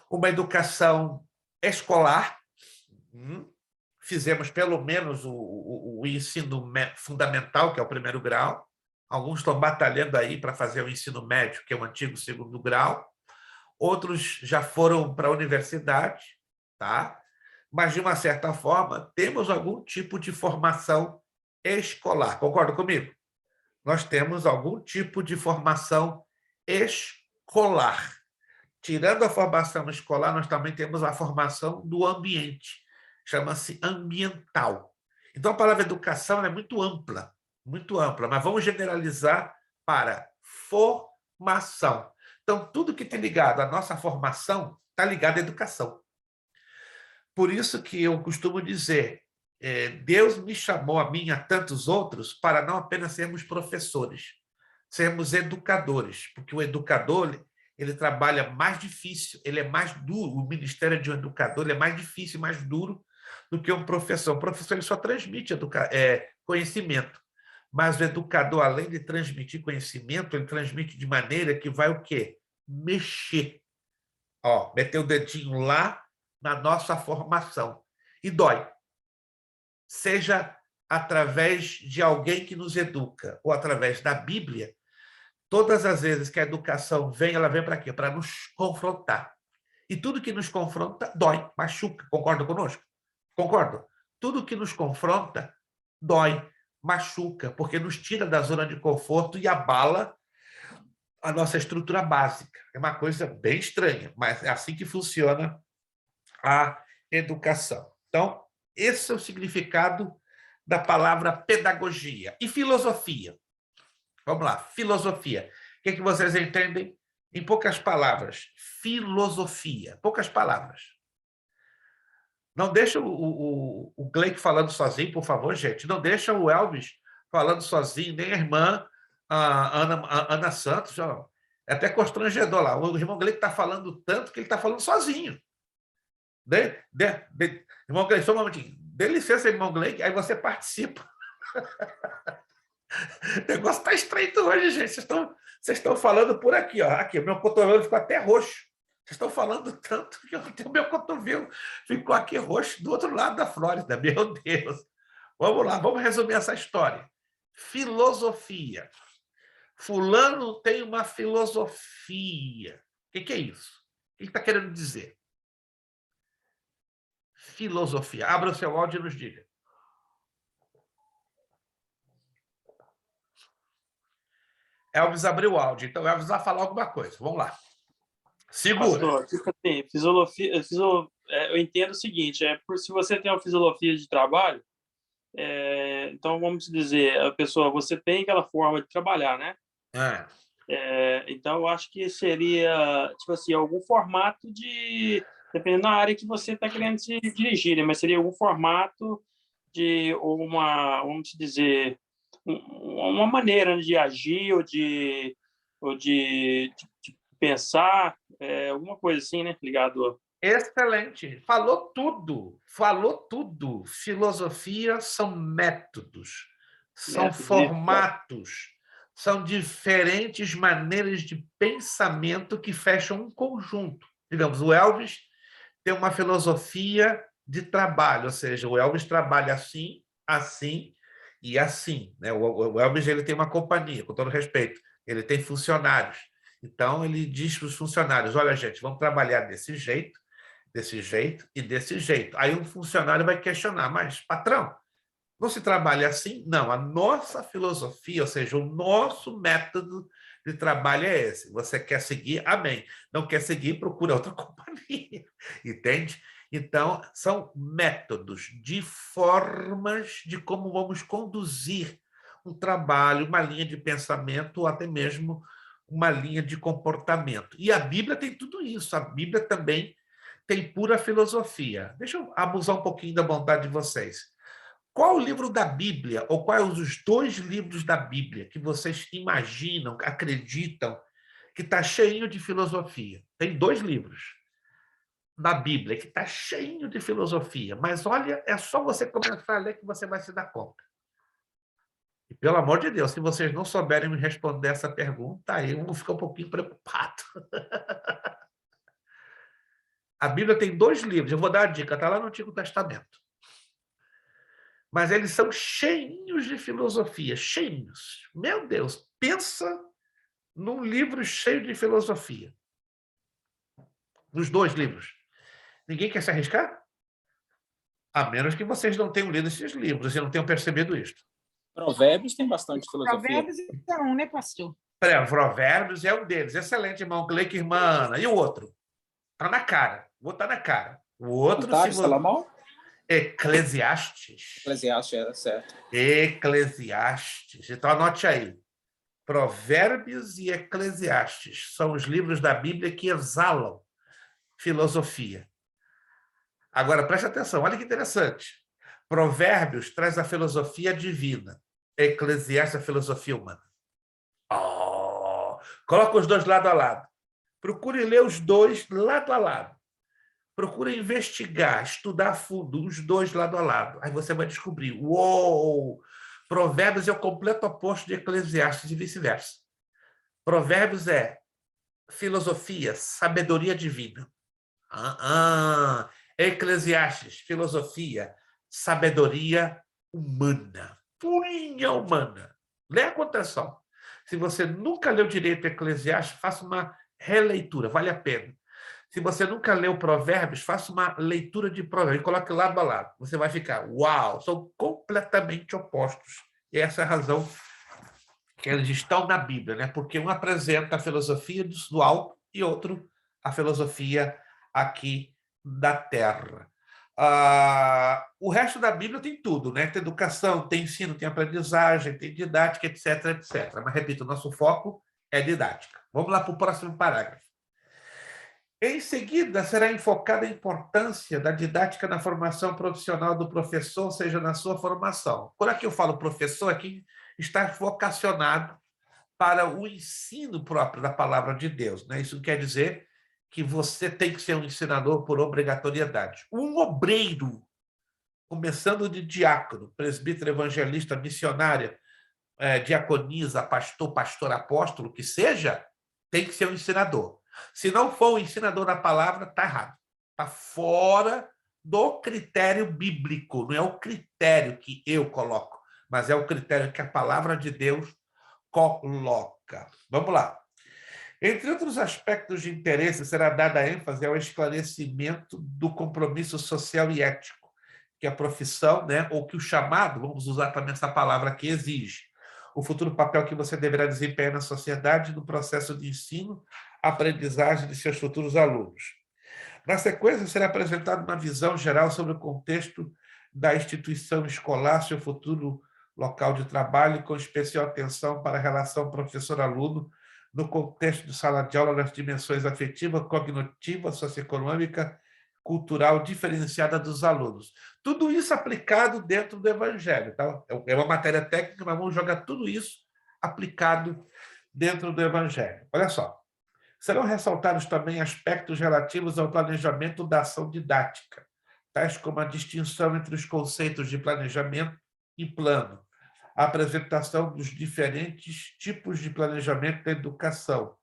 Uma educação escolar. Fizemos pelo menos o ensino fundamental, que é o primeiro grau. Alguns estão batalhando aí para fazer o ensino médio, que é o antigo segundo grau. Outros já foram para a universidade, tá? Mas, de uma certa forma, temos algum tipo de formação escolar. Concorda comigo? Nós temos algum tipo de formação escolar. Tirando a formação escolar, nós também temos a formação do ambiente. Chama-se ambiental. Então, a palavra educação é muito ampla, mas vamos generalizar para formação. Então, tudo que tem ligado à nossa formação está ligado à educação. Por isso que eu costumo dizer, Deus me chamou a mim e a tantos outros para não apenas sermos professores, sermos educadores, porque o educador ele trabalha mais difícil, ele é mais duro, o ministério de um educador ele é mais difícil, mais duro do que um professor. O professor ele só transmite conhecimento, mas o educador, além de transmitir conhecimento, ele transmite de maneira que vai o quê? Mexer. Meter o dedinho lá na nossa formação. E dói. Seja através de alguém que nos educa ou através da Bíblia, todas as vezes que a educação vem, ela vem para quê? Para nos confrontar. E tudo que nos confronta dói, machuca. Concorda conosco? Concordo? Tudo que nos confronta dói, machuca, porque nos tira da zona de conforto e abala a nossa estrutura básica. É uma coisa bem estranha, mas é assim que funciona a educação. Então, esse é o significado da palavra pedagogia. E filosofia? Vamos lá, filosofia. O que vocês entendem? Em poucas palavras, filosofia. Poucas palavras. Não deixa o Gleick falando sozinho, por favor, gente. Não deixa o Elvis falando sozinho, nem a irmã Ana Santos. Ó. É até constrangedor lá. O irmão Gleick está falando tanto que ele está falando sozinho. Irmão Gleick, só um momentinho. Dê licença, irmão Gleick, aí você participa. O negócio está estreito hoje, gente. Vocês estão falando por aqui, ó. Aqui, meu cotovelo ficou até roxo. Vocês estão falando tanto que o meu cotovelo ficou aqui roxo do outro lado da Flórida. Meu Deus. Vamos lá, vamos resumir essa história. Filosofia. Fulano tem uma filosofia. O que é isso? O que ele está querendo dizer? Filosofia. Abra o seu áudio e nos diga. Elvis abriu o áudio, então Elvis vai falar alguma coisa. Vamos lá. Segura. Pastor, tipo assim, eu entendo o seguinte, se você tem uma filosofia de trabalho, então vamos dizer, a pessoa, você tem aquela forma de trabalhar, né? Então eu acho que seria, tipo assim, algum formato dependendo da área que você está querendo se dirigir, né? Mas seria algum formato vamos dizer, uma maneira de agir ou de pensar, alguma coisa assim, né? Ligado. Excelente. Falou tudo. Falou tudo. Filosofia são métodos, são formatos, são diferentes maneiras de pensamento que fecham um conjunto. Digamos, o Elvis tem uma filosofia de trabalho, ou seja, o Elvis trabalha assim, assim e assim. Né? O Elvis ele tem uma companhia, com todo respeito, ele tem funcionários. Então, ele diz para os funcionários, olha, gente, vamos trabalhar desse jeito e desse jeito. Aí um funcionário vai questionar, mas, patrão, não se trabalha assim? Não, a nossa filosofia, ou seja, o nosso método de trabalho é esse. Você quer seguir, amém. Não quer seguir, procura outra companhia. Entende? Então, são métodos de formas de como vamos conduzir um trabalho, uma linha de pensamento ou até mesmo uma linha de comportamento. E a Bíblia tem tudo isso. A Bíblia também tem pura filosofia. Deixa eu abusar um pouquinho da vontade de vocês. Qual o livro da Bíblia, ou quais os 2 livros da Bíblia que vocês imaginam, acreditam, que está cheio de filosofia? Tem 2 livros na Bíblia que está cheio de filosofia, mas olha, é só você começar a ler que você vai se dar conta. E, pelo amor de Deus, se vocês não souberem me responder essa pergunta, aí eu vou ficar um pouquinho preocupado. A Bíblia tem 2 livros, eu vou dar a dica, está lá no Antigo Testamento. Mas eles são cheios de filosofia, cheios. Meu Deus, pensa num livro cheio de filosofia. Nos 2 livros. Ninguém quer se arriscar? A menos que vocês não tenham lido esses livros e não tenham percebido isto. Provérbios tem bastante filosofia. Provérbios é um, né, pastor? Provérbios é um deles. Excelente, irmão Cleique, irmã Ana. E o outro? Está na cara. Vou estar na cara. O outro... Cantares, Salomão? Eclesiastes. Eclesiastes, era certo. Eclesiastes. Então, anote aí. Provérbios e Eclesiastes são os livros da Bíblia que exalam filosofia. Agora, preste atenção, olha que interessante. Provérbios traz a filosofia divina. Eclesiastes, a filosofia humana. Oh, coloca os 2 lado a lado. Procure ler os 2 lado a lado. Procure investigar, estudar a fundo os 2 lado a lado. Aí você vai descobrir, uou, Provérbios é o completo oposto de Eclesiastes e vice-versa. Provérbios é filosofia, sabedoria divina. Eclesiastes, filosofia, sabedoria humana. Purinha humana. Leia com atenção. Se você nunca leu direito Eclesiastes, faça uma releitura, vale a pena. Se você nunca leu Provérbios, faça uma leitura de Provérbios e coloque lado a lado. Você vai ficar, uau, são completamente opostos. E essa é a razão que eles estão na Bíblia, né? Porque um apresenta a filosofia do alto e outro a filosofia aqui da terra. O resto da Bíblia tem tudo, né? Tem educação, tem ensino, tem aprendizagem, tem didática, etc, etc. Mas, repito, o nosso foco é didática. Vamos lá para o próximo parágrafo. Em seguida, será enfocada a importância da didática na formação profissional do professor, seja na sua formação. Por aqui eu falo professor, aqui está vocacionado para o ensino próprio da palavra de Deus, né? Isso quer dizer que você tem que ser um ensinador por obrigatoriedade. Um obreiro, começando de diácono, presbítero, evangelista, missionária, diaconisa, pastor, pastor, apóstolo, que seja, tem que ser um ensinador. Se não for um ensinador da palavra, está errado. Está fora do critério bíblico. Não é o critério que eu coloco, mas é o critério que a palavra de Deus coloca. Vamos lá. Entre outros aspectos de interesse, será dada ênfase ao esclarecimento do compromisso social e ético que a profissão, né, ou que o chamado, vamos usar também essa palavra aqui, exige. O futuro papel que você deverá desempenhar na sociedade no processo de ensino, aprendizagem de seus futuros alunos. Na sequência, será apresentada uma visão geral sobre o contexto da instituição escolar, seu futuro local de trabalho, com especial atenção para a relação professor-aluno no contexto de sala de aula nas dimensões afetiva, cognitiva, socioeconômica, cultural diferenciada dos alunos. Tudo isso aplicado dentro do Evangelho. Tá? É uma matéria técnica, mas vamos jogar tudo isso aplicado dentro do Evangelho. Olha só. Serão ressaltados também aspectos relativos ao planejamento da ação didática, tais como a distinção entre os conceitos de planejamento e plano, a apresentação dos diferentes tipos de planejamento da educação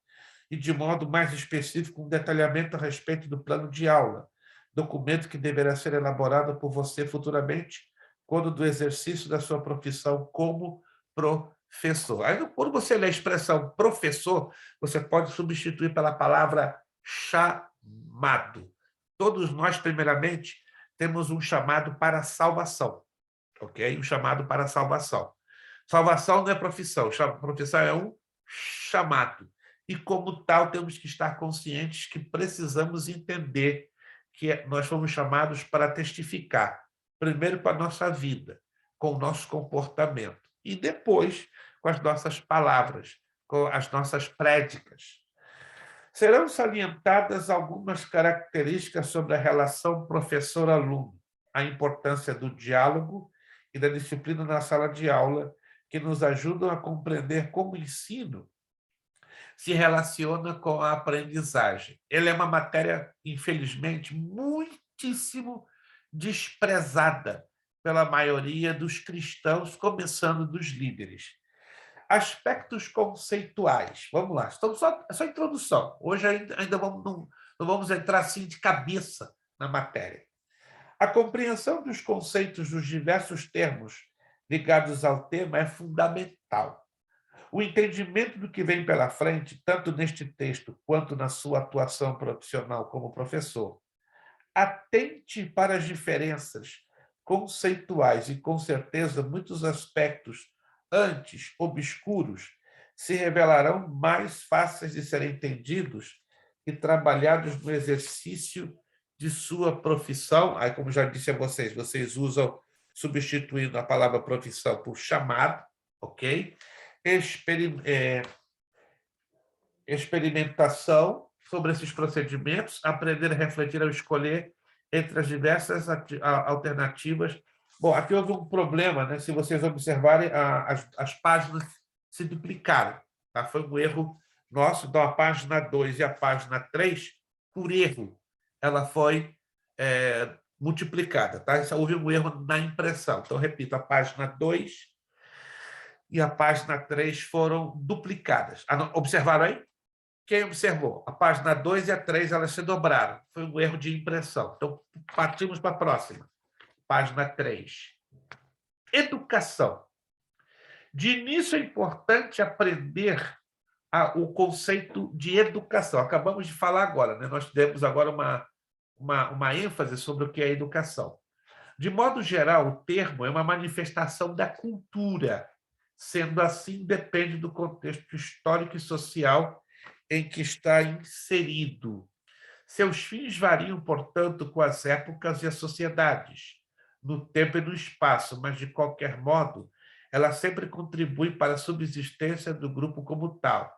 e, de modo mais específico, um detalhamento a respeito do plano de aula, documento que deverá ser elaborado por você futuramente, quando do exercício da sua profissão como professor. Aí, quando você lê a expressão professor, você pode substituir pela palavra chamado. Todos nós, primeiramente, temos um chamado para a salvação, ok? Um chamado para a salvação. Salvação não é profissão, profissão é um chamado. E, como tal, temos que estar conscientes que precisamos entender que nós fomos chamados para testificar, primeiro com a nossa vida, com o nosso comportamento, e depois com as nossas palavras, com as nossas prédicas. Serão salientadas algumas características sobre a relação professor-aluno, a importância do diálogo e da disciplina na sala de aula, que nos ajudam a compreender como o ensino se relaciona com a aprendizagem. Ele é uma matéria, infelizmente, muitíssimo desprezada pela maioria dos cristãos, começando dos líderes. Aspectos conceituais. Vamos lá, estamos só introdução. Hoje ainda não vamos entrar assim de cabeça na matéria. A compreensão dos conceitos dos diversos termos ligados ao tema é fundamental. O entendimento do que vem pela frente, tanto neste texto quanto na sua atuação profissional como professor. Atente para as diferenças conceituais e, com certeza, muitos aspectos antes obscuros se revelarão mais fáceis de serem entendidos e trabalhados no exercício de sua profissão. Aí, como já disse a vocês usam, substituindo a palavra profissão por chamado, ok? Experimentação sobre esses procedimentos, aprender a refletir ao escolher entre as diversas alternativas. Bom, aqui houve um problema, né? Se vocês observarem, as páginas se duplicaram. Tá? Foi um erro nosso. Então, a página 2 e a página 3, por erro, ela foi multiplicada. Tá? Houve um erro na impressão. Então, repito, a página 2 e a página 3 foram duplicadas. Observaram aí? Quem observou? A página 2 e a 3 elas se dobraram. Foi um erro de impressão. Então, partimos para a próxima. Página 3. Educação. De início, é importante aprender o conceito de educação. Acabamos de falar agora, né? Nós demos agora uma ênfase sobre o que é educação. De modo geral, o termo é uma manifestação da cultura. Sendo assim, depende do contexto histórico e social em que está inserido. Seus fins variam, portanto, com as épocas e as sociedades, no tempo e no espaço, mas, de qualquer modo, ela sempre contribui para a subsistência do grupo como tal.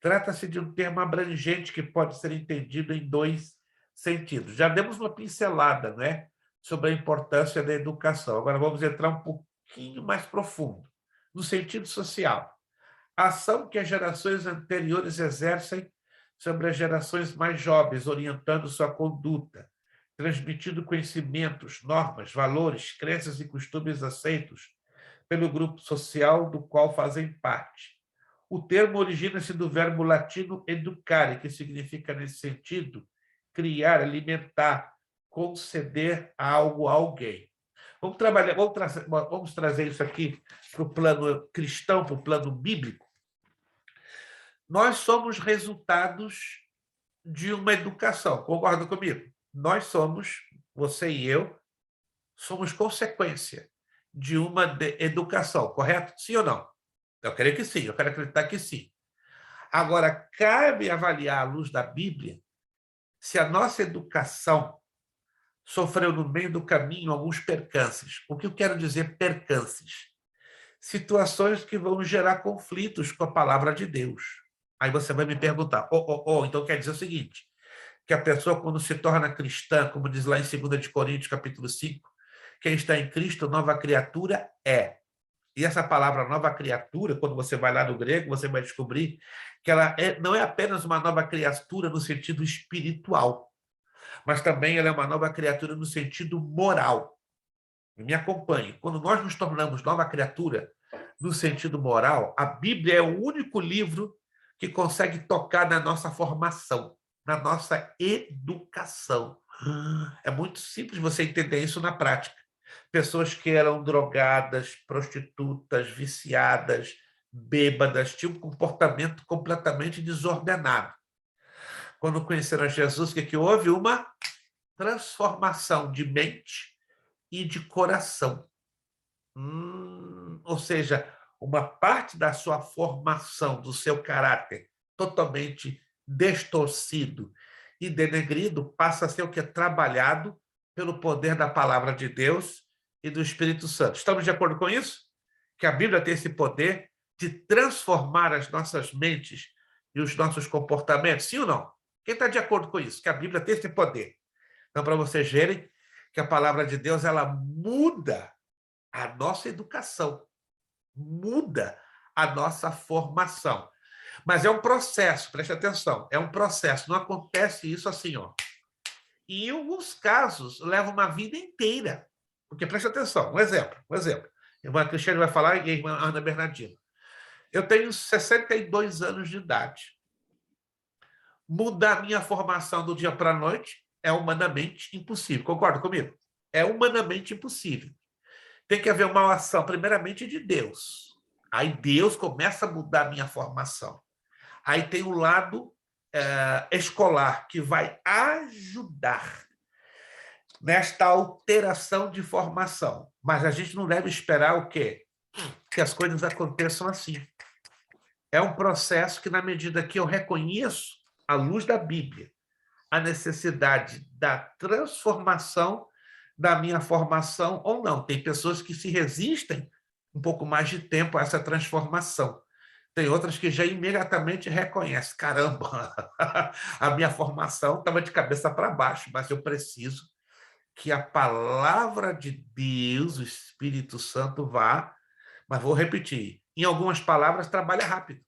Trata-se de um termo abrangente que pode ser entendido em dois sentidos. Já demos uma pincelada, né, sobre a importância da educação. Agora vamos entrar um pouquinho mais profundo. No sentido social, a ação que as gerações anteriores exercem sobre as gerações mais jovens, orientando sua conduta, transmitindo conhecimentos, normas, valores, crenças e costumes aceitos pelo grupo social do qual fazem parte. O termo origina-se do verbo latino educare, que significa, nesse sentido, criar, alimentar, conceder algo a alguém. Vamos trazer isso aqui para o plano cristão, para o plano bíblico. Nós somos resultados de uma educação, concorda comigo? Nós somos, você e eu, somos consequência de uma educação, correto? Sim ou não? Eu creio que sim, eu quero acreditar que sim. Agora, cabe avaliar à luz da Bíblia se a nossa educação sofreu no meio do caminho alguns percances. O que eu quero dizer percances? Situações que vão gerar conflitos com a palavra de Deus. Aí você vai me perguntar, então quer dizer o seguinte, que a pessoa, quando se torna cristã, como diz lá em 2 Coríntios, capítulo 5, quem está em Cristo, nova criatura é. E essa palavra nova criatura, quando você vai lá no grego, você vai descobrir que ela não é apenas uma nova criatura no sentido espiritual, mas também ela é uma nova criatura no sentido moral. Me acompanhe. Quando nós nos tornamos nova criatura no sentido moral, a Bíblia é o único livro que consegue tocar na nossa formação, na nossa educação. É muito simples você entender isso na prática. Pessoas que eram drogadas, prostitutas, viciadas, bêbadas, tinham um comportamento completamente desordenado. Quando conheceram Jesus, o que houve? Uma transformação de mente e de coração. Ou seja, uma parte da sua formação, do seu caráter, totalmente distorcido e denegrido, passa a ser o que é trabalhado pelo poder da palavra de Deus e do Espírito Santo. Estamos de acordo com isso? Que a Bíblia tem esse poder de transformar as nossas mentes e os nossos comportamentos? Sim ou não? Quem está de acordo com isso? Que a Bíblia tem esse poder. Então, para vocês verem que a palavra de Deus, ela muda a nossa educação, muda a nossa formação. Mas é um processo, preste atenção, é um processo, não acontece isso assim, ó. E em alguns casos, leva uma vida inteira. Porque, preste atenção, um exemplo. A irmã Cristiane vai falar e a irmã Ana Bernardino. Eu tenho 62 anos de idade. Mudar minha formação do dia para a noite é humanamente impossível. Concorda comigo? É humanamente impossível. Tem que haver uma ação, primeiramente, de Deus. Aí Deus começa a mudar a minha formação. Aí tem o lado escolar, que vai ajudar nesta alteração de formação. Mas a gente não deve esperar o quê? Que as coisas aconteçam assim. É um processo que, na medida que eu reconheço, à luz da Bíblia, a necessidade da transformação da minha formação ou não. Tem pessoas que se resistem um pouco mais de tempo a essa transformação. Tem outras que já imediatamente reconhecem, caramba, a minha formação estava de cabeça para baixo, mas eu preciso que a palavra de Deus, o Espírito Santo, vá, mas vou repetir, em algumas palavras trabalha rápido,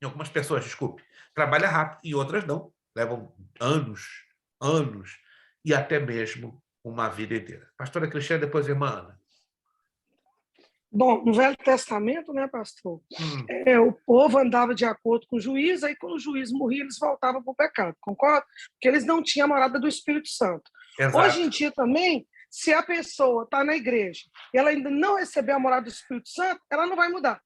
em algumas pessoas, desculpe, trabalha rápido, e outras não, levam anos, e até mesmo uma vida inteira. Pastora Cristiane, depois irmã Ana. Bom, no Velho Testamento, né, pastor? O povo andava de acordo com o juiz, aí quando o juiz morria, eles voltavam para o pecado, concorda? Porque eles não tinham a morada do Espírito Santo. Exato. Hoje em dia também, se a pessoa está na igreja e ela ainda não recebeu a morada do Espírito Santo, ela não vai mudar.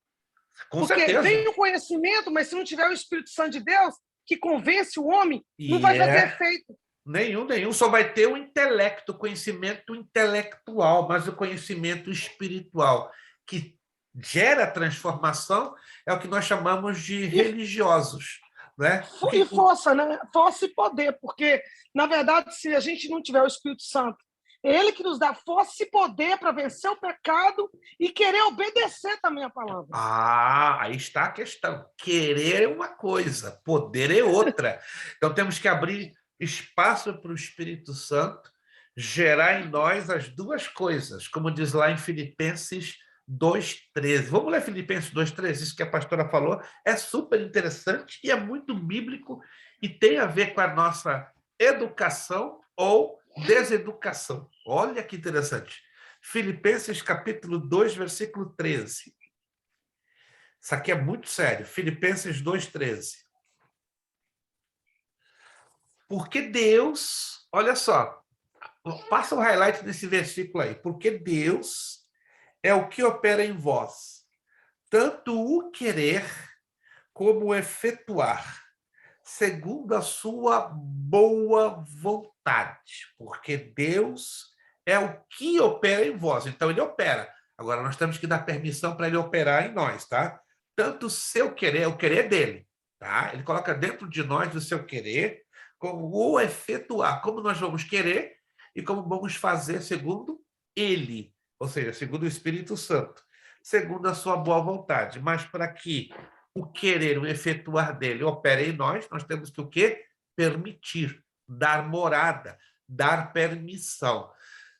Com Porque certeza. vem o conhecimento, mas se não tiver o Espírito Santo de Deus, que convence o homem, não vai fazer efeito. Nenhum. Só vai ter o intelecto, o conhecimento intelectual, mas o conhecimento espiritual, que gera transformação, é o que nós chamamos de religiosos. Né? E força, né? Força e poder, porque, na verdade, se a gente não tiver o Espírito Santo, é ele que nos dá força e poder para vencer o pecado e querer obedecer também a palavra. Aí está a questão. Querer é uma coisa, poder é outra. Então, temos que abrir espaço para o Espírito Santo gerar em nós as duas coisas, como diz lá em Filipenses 2,13. Vamos ler Filipenses 2,13? Isso que a pastora falou é super interessante e é muito bíblico e tem a ver com a nossa educação ou deseducação. Olha que interessante. Filipenses capítulo 2, versículo 13. Isso aqui é muito sério. Filipenses 2,13. Porque Deus, olha só, passa o highlight desse versículo aí. Porque Deus é o que opera em vós, tanto o querer como o efetuar, segundo a sua boa vontade. Porque Deus é o que opera em vós. Então, ele opera. Agora, nós temos que dar permissão para ele operar em nós, tá? Tanto o seu querer, o querer dele, tá? Ele coloca dentro de nós o seu querer, como o efetuar, como nós vamos querer e como vamos fazer segundo ele, ou seja, segundo o Espírito Santo, segundo a sua boa vontade. Mas para que o querer, o efetuar dele opere em nós, nós temos que o quê? Permitir, dar morada, dar permissão.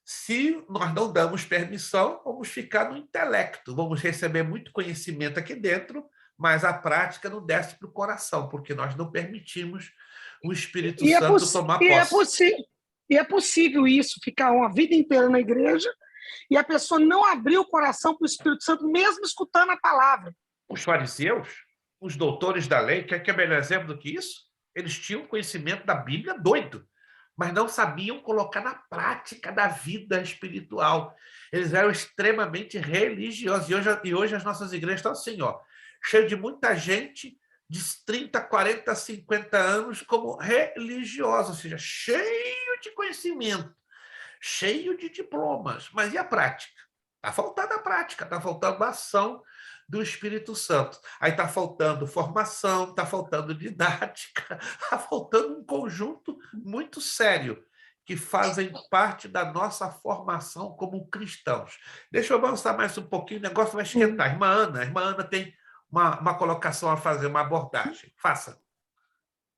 Se nós não damos permissão, vamos ficar no intelecto, vamos receber muito conhecimento aqui dentro, mas a prática não desce para o coração, porque nós não permitimos o Espírito Santo tomar posse. E é possível isso, ficar uma vida inteira na igreja e a pessoa não abrir o coração para o Espírito Santo, mesmo escutando a palavra. Os fariseus, os doutores da lei, quer melhor exemplo do que isso? Eles tinham conhecimento da Bíblia doido, mas não sabiam colocar na prática da vida espiritual. Eles eram extremamente religiosos. E hoje as nossas igrejas estão assim, ó, cheio de muita gente de 30, 40, 50 anos como religiosos, ou seja, cheio de conhecimento, cheio de diplomas. Mas e a prática? Está faltando a prática, está faltando a ação do Espírito Santo. Aí está faltando formação, está faltando didática, está faltando um conjunto muito sério que fazem parte da nossa formação como cristãos. Deixa eu avançar mais um pouquinho, o negócio vai esquentar. A irmã Ana tem uma colocação a fazer, uma abordagem. Faça.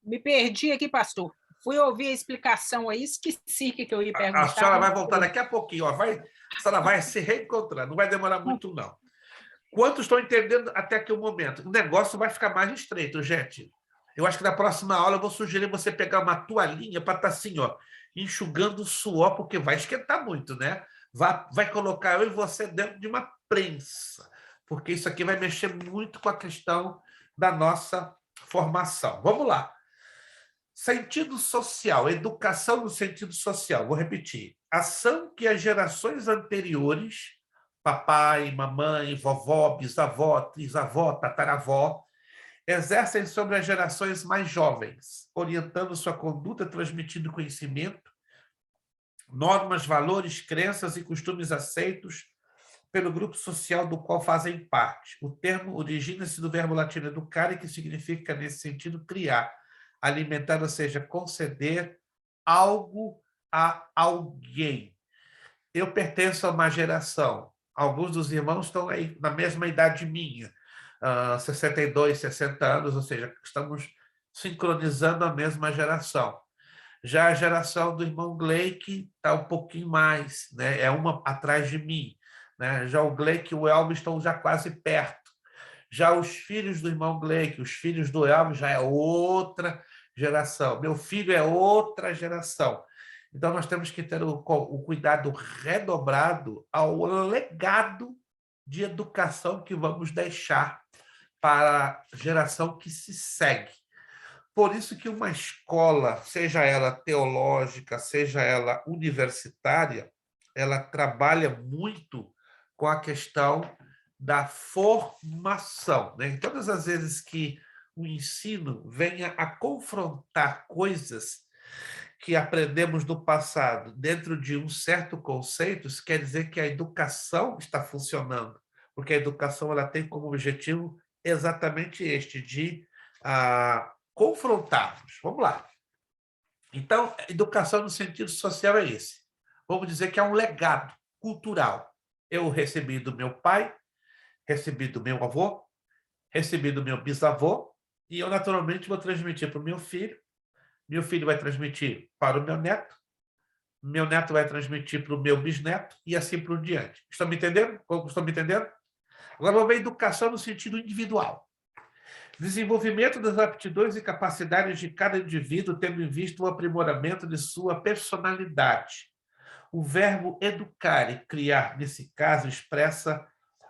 Me perdi aqui, pastor. Fui ouvir a explicação aí, esqueci o que eu ia perguntar. A senhora vai voltar daqui a pouquinho, ó. A senhora vai se reencontrar, não vai demorar muito, não. Quantos estão entendendo até aqui o momento? O negócio vai ficar mais estreito, gente. Eu acho que na próxima aula eu vou sugerir você pegar uma toalhinha para estar assim, ó, enxugando o suor, porque vai esquentar muito, né? Vai colocar eu e você dentro de uma prensa, porque isso aqui vai mexer muito com a questão da nossa formação. Vamos lá. Sentido social, educação no sentido social. Vou repetir. Ação que as gerações anteriores, papai, mamãe, vovó, bisavó, trisavó, tataravó, exercem sobre as gerações mais jovens, orientando sua conduta, transmitindo conhecimento, normas, valores, crenças e costumes aceitos pelo grupo social do qual fazem parte. O termo origina-se do verbo latino educare, que significa, nesse sentido, criar, alimentar, ou seja, conceder algo a alguém. Eu pertenço a uma geração. Alguns dos irmãos estão aí na mesma idade minha, 62, 60 anos, ou seja, estamos sincronizando a mesma geração. Já a geração do irmão Gleick está um pouquinho mais, né? É uma atrás de mim, né? Já o Gleick e o Elvis estão já quase perto. Já os filhos do irmão Gleick, os filhos do Elvis já é outra geração. Meu filho é outra geração. Então, nós temos que ter o cuidado redobrado ao legado de educação que vamos deixar para a geração que se segue. Por isso que uma escola, seja ela teológica, seja ela universitária, ela trabalha muito com a questão da formação, né? Todas as vezes que o ensino venha a confrontar coisas que aprendemos do passado dentro de um certo conceito, isso quer dizer que a educação está funcionando, porque a educação ela tem como objetivo exatamente este, de confrontarmos. Vamos lá. Então, educação no sentido social é esse. Vamos dizer que é um legado cultural. Eu recebi do meu pai, recebi do meu avô, recebi do meu bisavô, e eu, naturalmente, vou transmitir para o meu filho vai transmitir para o meu neto vai transmitir para o meu bisneto, e assim por diante. Estão me entendendo? Estão me entendendo? Agora, vamos ver educação no sentido individual. Desenvolvimento das aptidões e capacidades de cada indivíduo, tendo em vista o aprimoramento de sua personalidade. O verbo educar e criar, nesse caso, expressa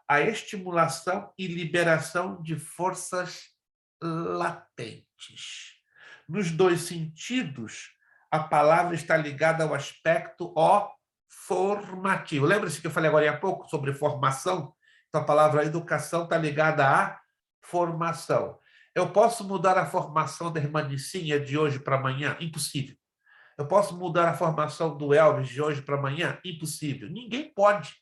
a estimulação e liberação de forças latentes. Nos dois sentidos, a palavra está ligada ao aspecto formativo. Lembra-se que eu falei agora há pouco sobre formação? Então, a palavra educação está ligada à formação. Eu posso mudar a formação da irmã Nicinha de hoje para amanhã? Impossível. Eu posso mudar a formação do Elvis de hoje para amanhã? Impossível. Ninguém pode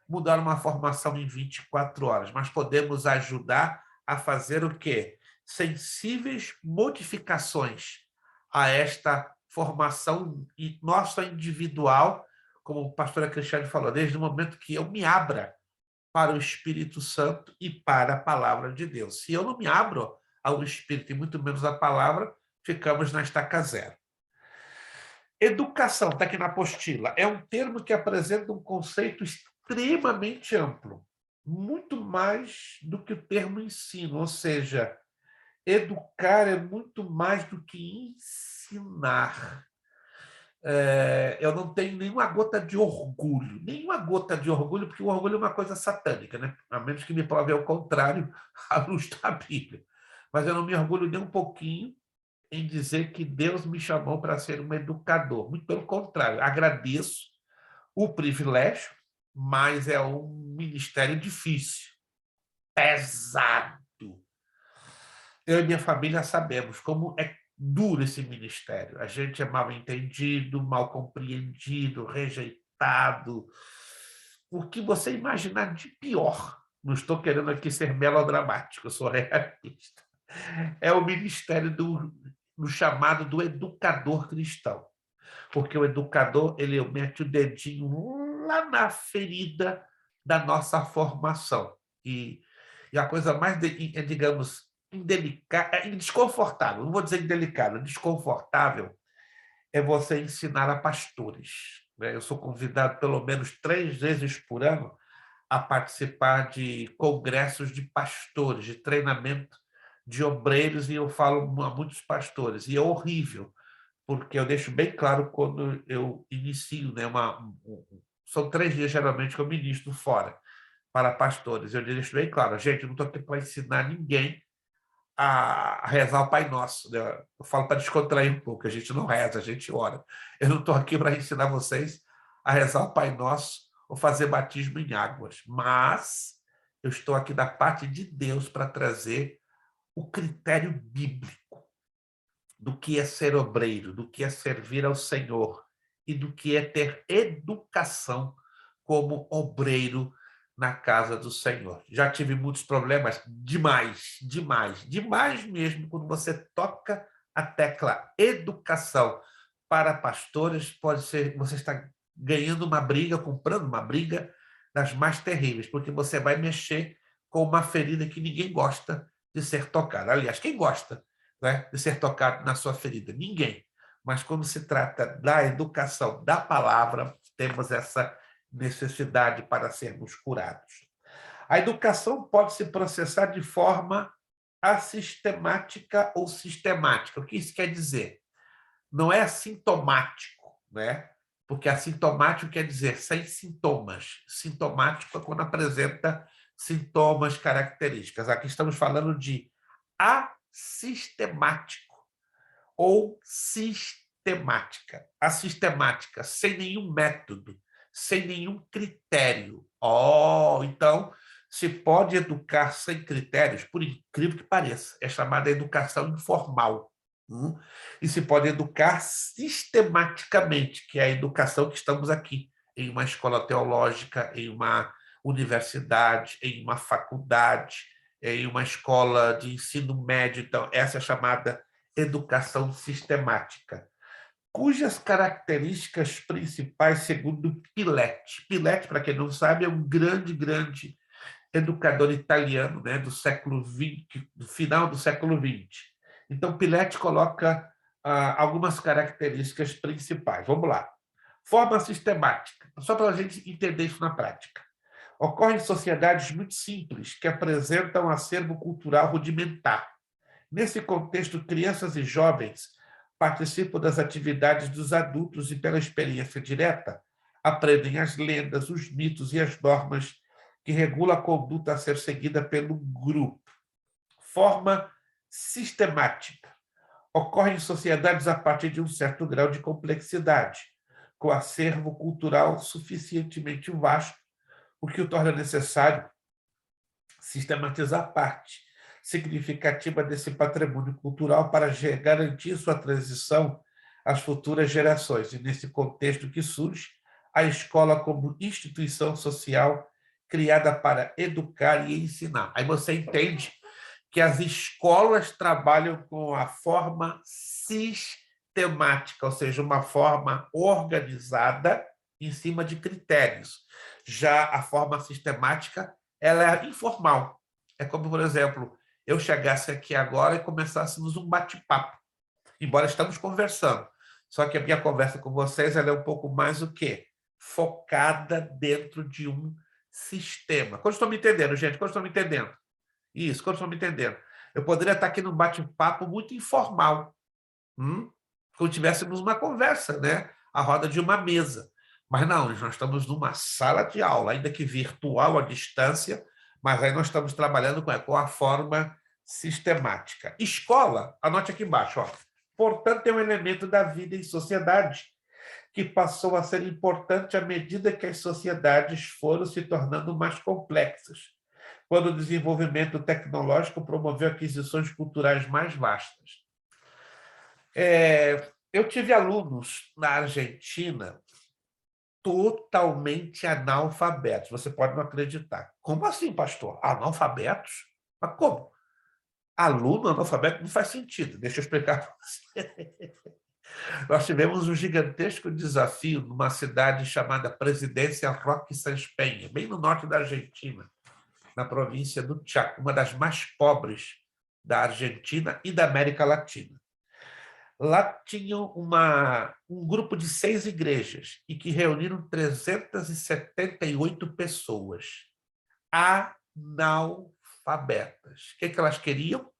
mudar uma formação em 24 horas, mas podemos ajudar a fazer o quê? Sensíveis modificações a esta formação nossa individual, como a pastora Cristiane falou, desde o momento que eu me abra para o Espírito Santo e para a palavra de Deus. Se eu não me abro ao Espírito e muito menos à palavra, ficamos na estaca zero. Educação, está aqui na apostila, é um termo que apresenta um conceito extremamente amplo, muito mais do que o termo ensino, ou seja, educar é muito mais do que ensinar. Eu não tenho nenhuma gota de orgulho, porque o orgulho é uma coisa satânica, né? A menos que me prove ao contrário à luz da Bíblia. Mas eu não me orgulho nem um pouquinho em dizer que Deus me chamou para ser um educador. Muito pelo contrário, agradeço o privilégio, mas é um ministério difícil, pesado. Eu e minha família sabemos como é duro esse ministério. A gente é mal entendido, mal compreendido, rejeitado. O que você imaginar de pior não estou querendo aqui ser melodramático, eu sou realista. É o ministério do chamado do educador cristão. Porque o educador, ele mete o dedinho lá na ferida da nossa formação. E a coisa mais, digamos, desconfortável, não vou dizer indelicada, desconfortável, é você ensinar a pastores. Eu sou convidado pelo menos 3 vezes por ano a participar de congressos de pastores, de treinamento de obreiros, e eu falo a muitos pastores. E é horrível, porque eu deixo bem claro quando eu inicio, né, são 3 dias geralmente que eu ministro fora para pastores. Eu deixo bem claro, gente, eu não estou aqui para ensinar ninguém a rezar o Pai Nosso, né? Eu falo para descontrair um pouco, a gente não reza, a gente ora. Eu não estou aqui para ensinar vocês a rezar o Pai Nosso ou fazer batismo em águas, mas eu estou aqui da parte de Deus para trazer o critério bíblico do que é ser obreiro, do que é servir ao Senhor e do que é ter educação como obreiro na casa do Senhor. Já tive muitos problemas, demais mesmo, quando você toca a tecla educação para pastores, pode ser, você está ganhando uma briga, comprando uma briga das mais terríveis, porque você vai mexer com uma ferida que ninguém gosta de ser tocada. Aliás, quem gosta, né, de ser tocado na sua ferida? Ninguém. Mas quando se trata da educação da palavra, temos essa necessidade para sermos curados. A educação pode se processar de forma assistemática ou sistemática. O que isso quer dizer? Não é assintomático, né? Porque assintomático quer dizer sem sintomas. Sintomático é quando apresenta sintomas, características. Aqui estamos falando de assistemático ou sistemática. A sistemática, sem nenhum método, sem nenhum critério. Então, se pode educar sem critérios, por incrível que pareça, é chamada educação informal. E se pode educar sistematicamente, que é a educação que estamos aqui, em uma escola teológica, em uma universidade, em uma faculdade, em uma escola de ensino médio. Então, essa é chamada educação sistemática, cujas características principais, segundo Piletti. Piletti, para quem não sabe, é um grande educador italiano, né, do século XX, do final do século XX. Então, Piletti coloca algumas características principais. Vamos lá. Forma sistemática, só para a gente entender isso na prática. Ocorre em sociedades muito simples, que apresentam um acervo cultural rudimentar. Nesse contexto, crianças e jovens participam das atividades dos adultos e, pela experiência direta, aprendem as lendas, os mitos e as normas que regulam a conduta a ser seguida pelo grupo. Forma sistemática. Ocorre em sociedades a partir de um certo grau de complexidade, com acervo cultural suficientemente vasto, o que o torna necessário sistematizar parte significativa desse patrimônio cultural para garantir sua transição às futuras gerações. E, nesse contexto que surge, a escola como instituição social criada para educar e ensinar. Aí você entende que as escolas trabalham com a forma sistemática, ou seja, uma forma organizada em cima de critérios. Já a forma sistemática, ela é informal. É como, por exemplo, eu chegasse aqui agora e começássemos um bate-papo, embora estamos conversando. Só que a minha conversa com vocês ela é um pouco mais o quê? Focada dentro de um sistema. Quando estão me entendendo, gente? Quando estão me entendendo? Isso, quando estão me entendendo. Eu poderia estar aqui num bate-papo muito informal, como tivéssemos uma conversa, né? À roda de uma mesa. Mas não, nós estamos numa sala de aula, ainda que virtual à distância, mas aí nós estamos trabalhando com a forma sistemática. Escola, anote aqui embaixo, portanto, é um elemento da vida em sociedade que passou a ser importante à medida que as sociedades foram se tornando mais complexas, quando o desenvolvimento tecnológico promoveu aquisições culturais mais vastas. Eu tive alunos na Argentina totalmente analfabetos. Você pode não acreditar. Como assim, pastor? Analfabetos? Mas como? Aluno analfabeto não faz sentido. Deixa eu explicar para você. Nós tivemos um gigantesco desafio numa cidade chamada Presidência Roque Sáenz Peña, bem no norte da Argentina, na província do Chaco, uma das mais pobres da Argentina e da América Latina. Lá tinham um grupo de 6 igrejas e que reuniram 378 pessoas analfabetas. O que elas queriam?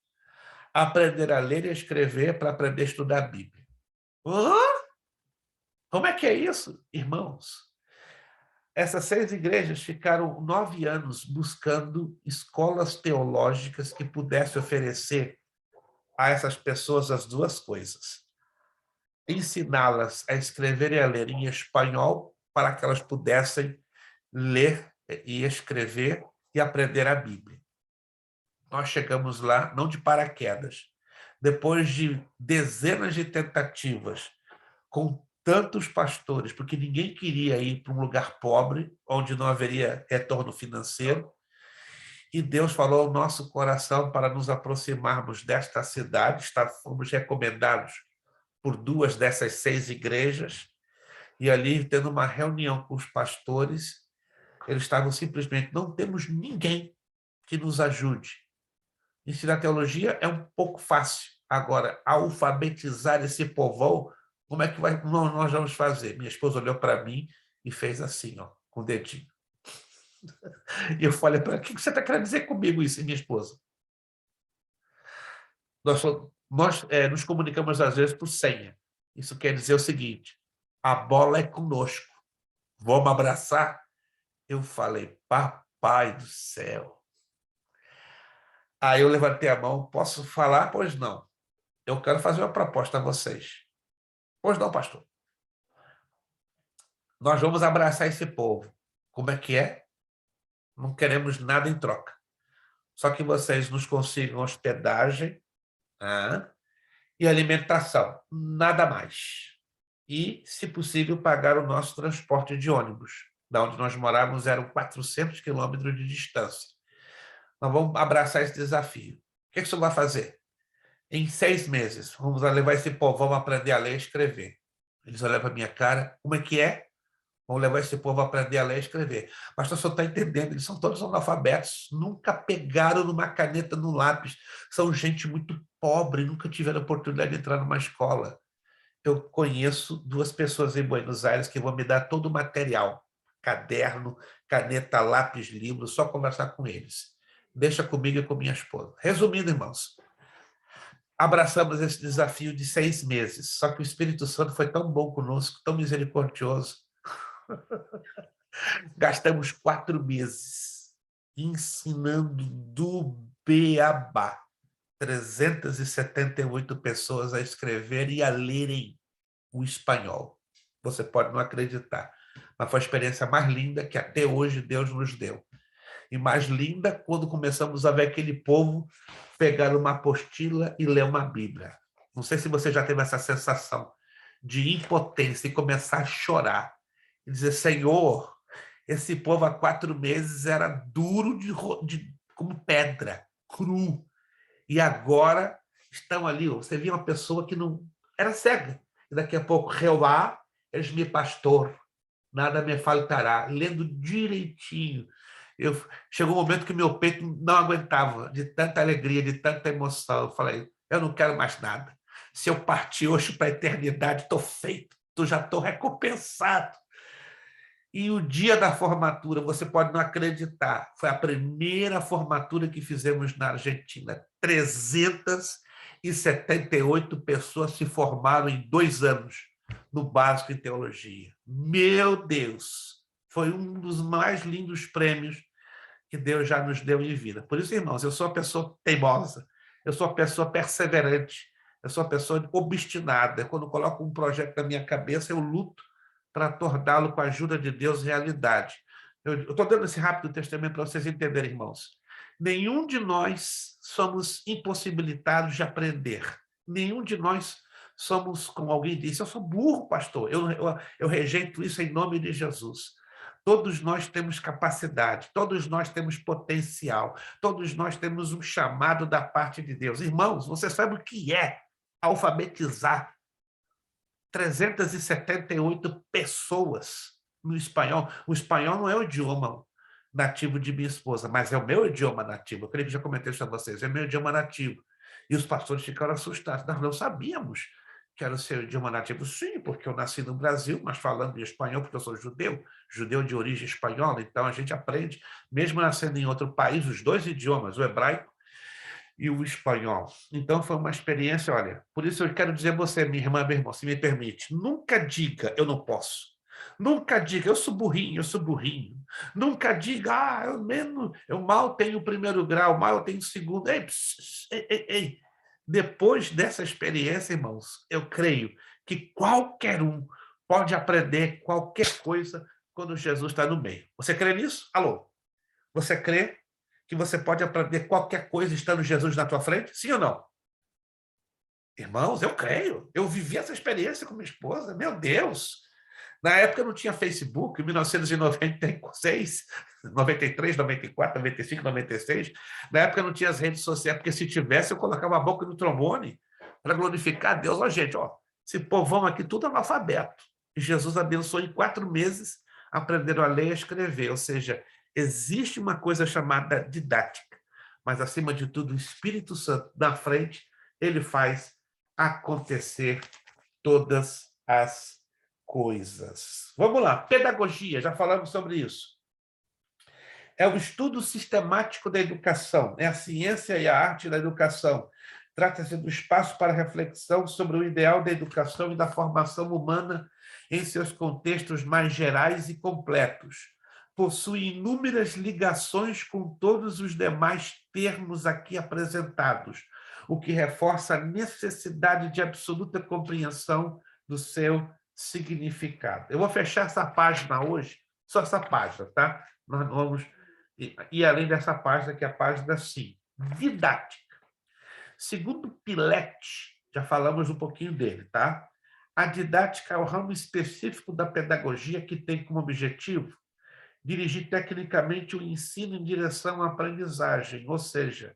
Aprender a ler e a escrever para aprender a estudar a Bíblia. Hã? Como é que é isso, irmãos? Essas 6 igrejas ficaram 9 anos buscando escolas teológicas que pudessem oferecer a essas pessoas as duas coisas. Ensiná-las a escrever e a ler em espanhol para que elas pudessem ler e escrever e aprender a Bíblia. Nós chegamos lá, não de paraquedas, depois de dezenas de tentativas com tantos pastores, porque ninguém queria ir para um lugar pobre, onde não haveria retorno financeiro, e Deus falou ao nosso coração para nos aproximarmos desta cidade. Fomos recomendados por 2 dessas 6 igrejas, e ali, tendo uma reunião com os pastores, eles estavam simplesmente, não temos ninguém que nos ajude. Ensinar teologia é um pouco fácil. Agora, alfabetizar esse povão, como é que nós vamos fazer? Minha esposa olhou para mim e fez assim, ó, com o dedinho. E eu falei para ela, o que você está querendo dizer comigo isso, minha esposa? Nós nos comunicamos, às vezes, por senha. Isso quer dizer o seguinte, a bola é conosco. Vamos abraçar? Eu falei, papai do céu. Aí eu levantei a mão, posso falar? Pois não. Eu quero fazer uma proposta a vocês. Pois não, pastor. Nós vamos abraçar esse povo. Como é que é? Não queremos nada em troca. Só que vocês nos consigam hospedagem e alimentação. Nada mais. E, se possível, pagar o nosso transporte de ônibus. Da onde nós morávamos eram 400 quilômetros de distância. Nós vamos abraçar esse desafio. O que você vai fazer? Em 6 meses, vamos levar esse povo, vamos aprender a ler e escrever. Eles olham para a minha cara, como é que é? Vamos levar esse povo a aprender a ler e escrever. Pastor, você está entendendo, eles são todos analfabetos, nunca pegaram numa caneta, no lápis, são gente muito pobre, nunca tiveram oportunidade de entrar numa escola. Eu conheço 2 pessoas em Buenos Aires que vão me dar todo o material, caderno, caneta, lápis, livro, só conversar com eles. Deixa comigo e com minha esposa. Resumindo, irmãos, abraçamos esse desafio de 6 meses, só que o Espírito Santo foi tão bom conosco, tão misericordioso. Gastamos 4 meses ensinando do beabá 378 pessoas a escrever e a lerem o espanhol. Você pode não acreditar, mas foi a experiência mais linda que até hoje Deus nos deu. E mais linda quando começamos a ver aquele povo pegar uma apostila e ler uma Bíblia. Não sei se você já teve essa sensação de impotência e começar a chorar. E dizer, Senhor, esse povo há 4 meses era duro como pedra, cru. E agora estão ali. Você via uma pessoa que não era cega. E daqui a pouco, Jeová, és-me pastor, nada me faltará. Lendo direitinho. Chegou um momento que meu peito não aguentava, de tanta alegria, de tanta emoção. Eu falei, eu não quero mais nada. Se eu partir hoje para a eternidade, estou feito, já estou recompensado. E o dia da formatura, você pode não acreditar, foi a primeira formatura que fizemos na Argentina. 378 pessoas se formaram em 2 anos no básico em teologia. Meu Deus! Foi um dos mais lindos prêmios que Deus já nos deu em vida. Por isso, irmãos, eu sou uma pessoa teimosa, eu sou uma pessoa perseverante, eu sou uma pessoa obstinada. Quando eu coloco um projeto na minha cabeça, eu luto para torná-lo, com a ajuda de Deus, realidade. Eu estou dando esse rápido testemunho para vocês entenderem, irmãos. Nenhum de nós somos impossibilitados de aprender. Nenhum de nós somos, como alguém disse, eu sou burro, pastor, eu rejeito isso em nome de Jesus. Todos nós temos capacidade, todos nós temos potencial, todos nós temos um chamado da parte de Deus. Irmãos, você sabe o que é alfabetizar 378 pessoas no espanhol? O espanhol não é o idioma nativo de minha esposa, mas é o meu idioma nativo. Eu creio que já comentei isso a vocês, é meu idioma nativo. E os pastores ficaram assustados. Nós não sabíamos que era o seu idioma nativo. Sim, porque eu nasci no Brasil, mas falando em espanhol, porque eu sou judeu de origem espanhola, então a gente aprende, mesmo nascendo em outro país, os dois idiomas, o hebraico e o espanhol. Então foi uma experiência, olha, por isso eu quero dizer a você, minha irmã, meu irmão, se me permite, nunca diga, eu não posso. Nunca diga, eu sou burrinho, eu sou burrinho. Nunca diga, eu mal tenho o primeiro grau, mal eu tenho o segundo. Ei, ei. Depois dessa experiência, irmãos, eu creio que qualquer um pode aprender qualquer coisa quando Jesus está no meio. Você crê nisso? Alô? Você crê que você pode aprender qualquer coisa estando Jesus na tua frente? Sim ou não? Irmãos, eu creio. Eu vivi essa experiência com minha esposa. Meu Deus! Na época não tinha Facebook, em 1996, 93, 94, 95, 96. Na época não tinha as redes sociais, porque se tivesse eu colocava a boca no trombone para glorificar a Deus. Ó, gente, ó, esse povão aqui tudo analfabeto. E Jesus abençoou em 4 meses, aprenderam a ler e a escrever. Ou seja, existe uma coisa chamada didática, mas acima de tudo o Espírito Santo na frente, ele faz acontecer todas as coisas. Vamos lá, pedagogia, já falamos sobre isso. É o estudo sistemático da educação, é a ciência e a arte da educação. Trata-se do espaço para reflexão sobre o ideal da educação e da formação humana em seus contextos mais gerais e completos. Possui inúmeras ligações com todos os demais termos aqui apresentados, o que reforça a necessidade de absoluta compreensão do seu significado. Eu vou fechar essa página hoje, só essa página, tá? Nós vamos ir além dessa página, que é a página 5. Didática. Segundo Pilete, já falamos um pouquinho dele, tá? A didática é o ramo específico da pedagogia que tem como objetivo dirigir tecnicamente o ensino em direção à aprendizagem, ou seja,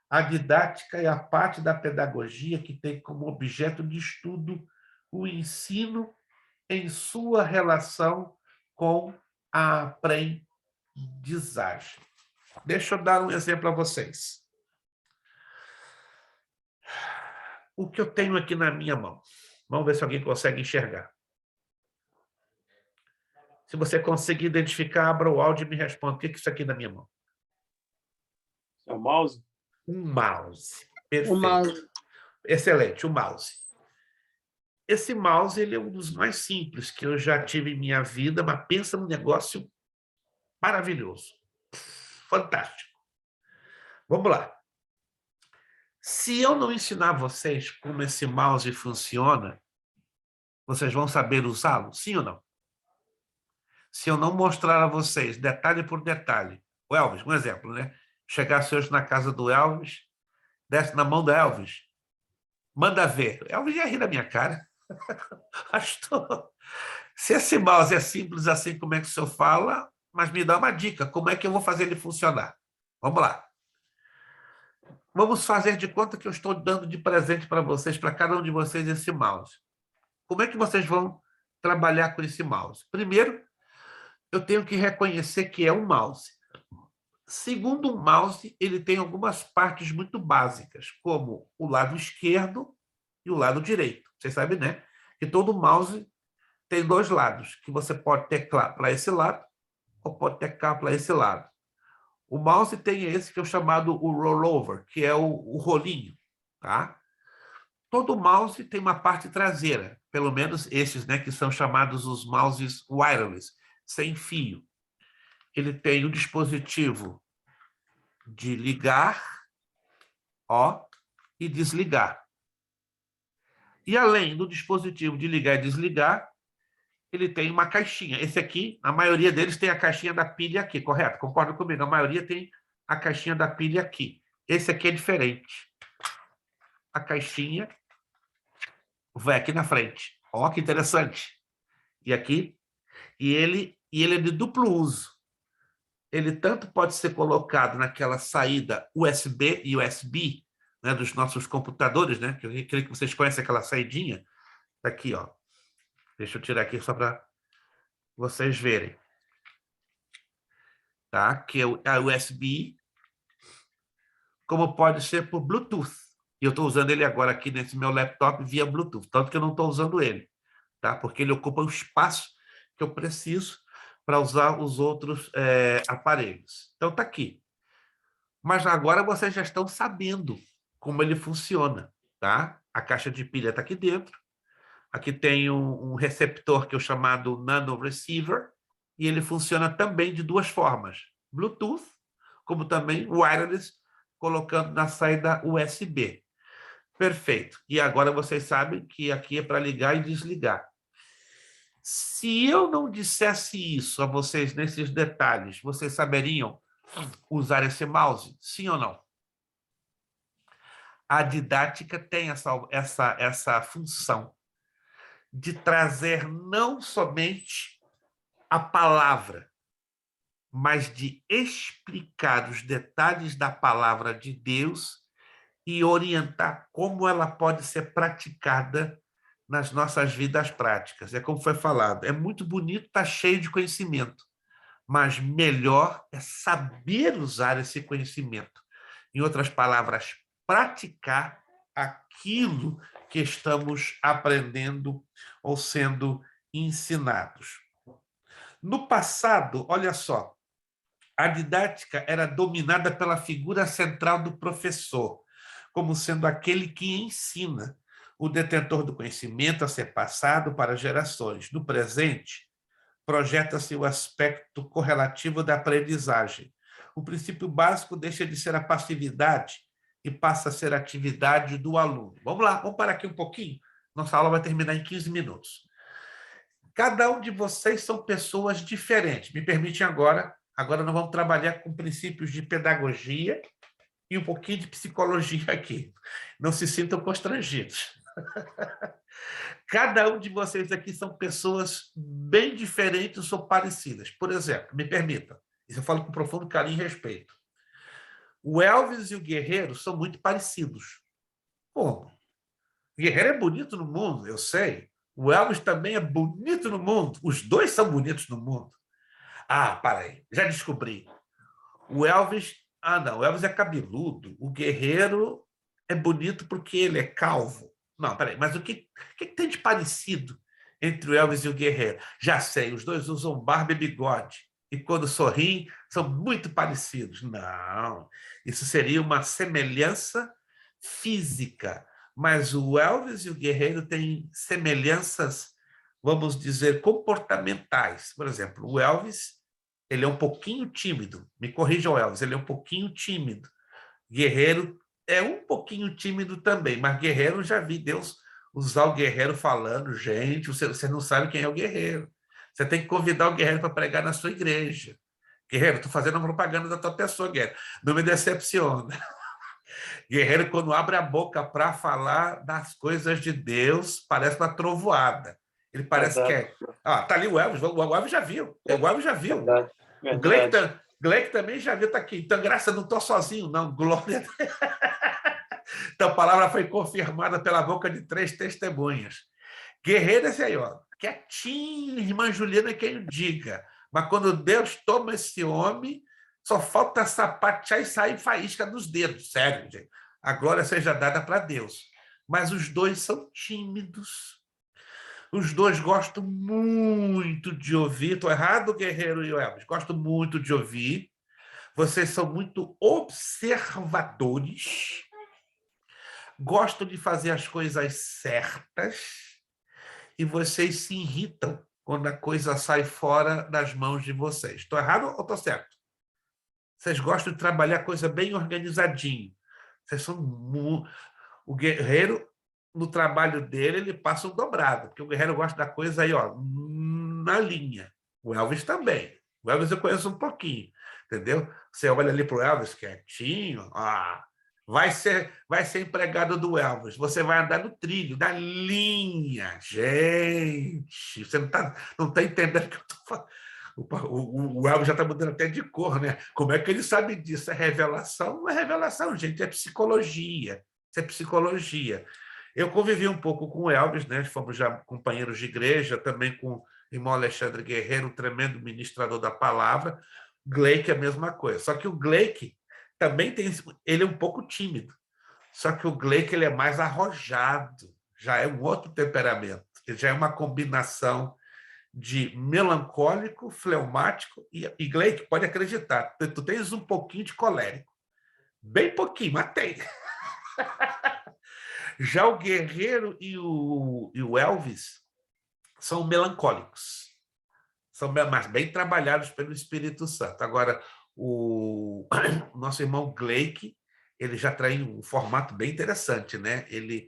a didática é a parte da pedagogia que tem como objeto de estudo o ensino em sua relação com a aprendizagem. Deixa eu dar um exemplo a vocês. O que eu tenho aqui na minha mão. Vamos ver se alguém consegue enxergar. Se você conseguir identificar, abra o áudio e me responda. O que é isso aqui na minha mão? É o mouse? Um mouse. Perfeito. O mouse. Excelente, o mouse. Esse mouse ele é um dos mais simples que eu já tive em minha vida, mas pensa num negócio maravilhoso. Fantástico. Vamos lá. Se eu não ensinar vocês como esse mouse funciona, vocês vão saber usá-lo? Sim ou não? Se eu não mostrar a vocês, detalhe por detalhe, o Elvis, um exemplo, né? Chegasse hoje na casa do Elvis, desce na mão do Elvis, manda ver. O Elvis ia rir da minha cara. Pastor, se esse mouse é simples assim como é que o senhor fala, mas me dá uma dica, como é que eu vou fazer ele funcionar? Vamos lá. Vamos fazer de conta que eu estou dando de presente para vocês, para cada um de vocês, esse mouse. Como é que vocês vão trabalhar com esse mouse? Primeiro, eu tenho que reconhecer que é um mouse. Segundo, o mouse, ele tem algumas partes muito básicas, como o lado esquerdo e o lado direito. Vocês sabem, né? Que todo mouse tem 2 lados, que você pode teclar para esse lado ou pode teclar para esse lado. O mouse tem esse que é o chamado o rollover, que é o rolinho, tá? Todo mouse tem uma parte traseira, pelo menos esses, né, que são chamados os mouses wireless, sem fio. Ele tem um dispositivo de ligar, ó, e desligar. E além do dispositivo de ligar e desligar, ele tem uma caixinha. Esse aqui, a maioria deles tem a caixinha da pilha aqui, correto? Concorda comigo? A maioria tem a caixinha da pilha aqui. Esse aqui é diferente. A caixinha vai aqui na frente. Ó, que interessante. E aqui, e ele é de duplo uso. Ele tanto pode ser colocado naquela saída USB e USB, né, dos nossos computadores, né? Que eu creio que vocês conhecem aquela saidinha. Tá aqui, ó. Deixa eu tirar aqui só para vocês verem. Tá? Que é a USB, como pode ser por Bluetooth. E eu estou usando ele agora aqui nesse meu laptop via Bluetooth, tanto que eu não estou usando ele, tá? Porque ele ocupa o espaço que eu preciso para usar os outros aparelhos. Então, está aqui. Mas agora vocês já estão sabendo como ele funciona, tá? A caixa de pilha está aqui dentro. Aqui tem um receptor que é o chamado Nano Receiver, e ele funciona também de duas formas, Bluetooth, como também wireless, colocando na saída USB. Perfeito. E agora vocês sabem que aqui é para ligar e desligar. Se eu não dissesse isso a vocês nesses detalhes, vocês saberiam usar esse mouse? Sim ou não? A didática tem essa função de trazer não somente a palavra, mas de explicar os detalhes da palavra de Deus e orientar como ela pode ser praticada nas nossas vidas práticas. É como foi falado, é muito bonito, está cheio de conhecimento, mas melhor é saber usar esse conhecimento. Em outras palavras, praticar aquilo que estamos aprendendo ou sendo ensinados. No passado, olha só, a didática era dominada pela figura central do professor, como sendo aquele que ensina, o detentor do conhecimento a ser passado para gerações. No presente, projeta-se o aspecto correlativo da aprendizagem. O princípio básico deixa de ser a passividade e passa a ser a atividade do aluno. Vamos lá, vamos parar aqui um pouquinho. Nossa aula vai terminar em 15 minutos. Cada um de vocês são pessoas diferentes. Me permitem agora nós vamos trabalhar com princípios de pedagogia e um pouquinho de psicologia aqui. Não se sintam constrangidos. Cada um de vocês aqui são pessoas bem diferentes ou parecidas. Por exemplo, me permitam, isso eu falo com profundo carinho e respeito. O Elvis e o Guerreiro são muito parecidos. Como? O Guerreiro é bonito no mundo, eu sei. O Elvis também é bonito no mundo. Os dois são bonitos no mundo. Ah, para aí, já descobri. O Elvis... Ah, não, o Elvis é cabeludo. O Guerreiro é bonito porque ele é calvo. Não, peraí, mas o que tem de parecido entre o Elvis e o Guerreiro? Já sei, os dois usam barba e bigode. E quando sorriem, são muito parecidos. Não, isso seria uma semelhança física. Mas o Elvis e o Guerreiro têm semelhanças, vamos dizer, comportamentais. Por exemplo, o Elvis, ele é um pouquinho tímido. Me corrija, o Elvis, ele é um pouquinho tímido. Guerreiro é um pouquinho tímido também, mas Guerreiro, já vi Deus usar o Guerreiro falando, gente, você não sabe quem é o Guerreiro. Você tem que convidar o Guerreiro para pregar na sua igreja. Guerreiro, estou fazendo uma propaganda da tua pessoa, Guerreiro. Não me decepciona. Guerreiro, quando abre a boca para falar das coisas de Deus, parece uma trovoada. Ele parece que é... Ah, tá ali o Elvis já viu. O Elvis já viu. O Gleick também já viu, está aqui. Então, graças a Deus, não estou sozinho, não. Glória. Então, a palavra foi confirmada pela boca de 3 testemunhas. Guerreiro, esse aí, ó. Quietinho, irmã Juliana é quem diga. Mas quando Deus toma esse homem, só falta sapatear e sair faísca dos dedos. Sério, gente. A glória seja dada para Deus. Mas os dois são tímidos. Os dois gostam muito de ouvir. Estou errado, Guerreiro e o Elvis? Gostam muito de ouvir. Vocês são muito observadores. Gostam de fazer as coisas certas. E vocês se irritam quando a coisa sai fora das mãos de vocês. Estou errado ou estou certo? Vocês gostam de trabalhar coisa bem organizadinho. Vocês são... O Guerreiro, no trabalho dele, ele passa um dobrado, porque o Guerreiro gosta da coisa aí, ó, na linha. O Elvis também. O Elvis eu conheço um pouquinho, entendeu? Você olha ali para o Elvis quietinho, vai ser empregado do Elvis. Você vai andar no trilho, na linha. Gente, você não tá entendendo o que eu estou falando. O Elvis já está mudando até de cor, né? Como é que ele sabe disso? É revelação? Não é revelação, gente, é psicologia. Isso é psicologia. Eu convivi um pouco com o Elvis, né? Fomos já companheiros de igreja, também com o irmão Alexandre Guerreiro, um tremendo ministrador da palavra. Gleick é a mesma coisa. Só que o Gleick também ele é um pouco tímido. Só que o Gleick ele é mais arrojado, já é um outro temperamento. Ele já é uma combinação de melancólico, fleumático e Gleick, pode acreditar, tu tens um pouquinho de colérico. Bem pouquinho, mas tem. Já o Guerreiro e o Elvis são melancólicos. São mas bem trabalhados pelo Espírito Santo. Agora, o nosso irmão Gleick, ele já traz um formato bem interessante, né? Ele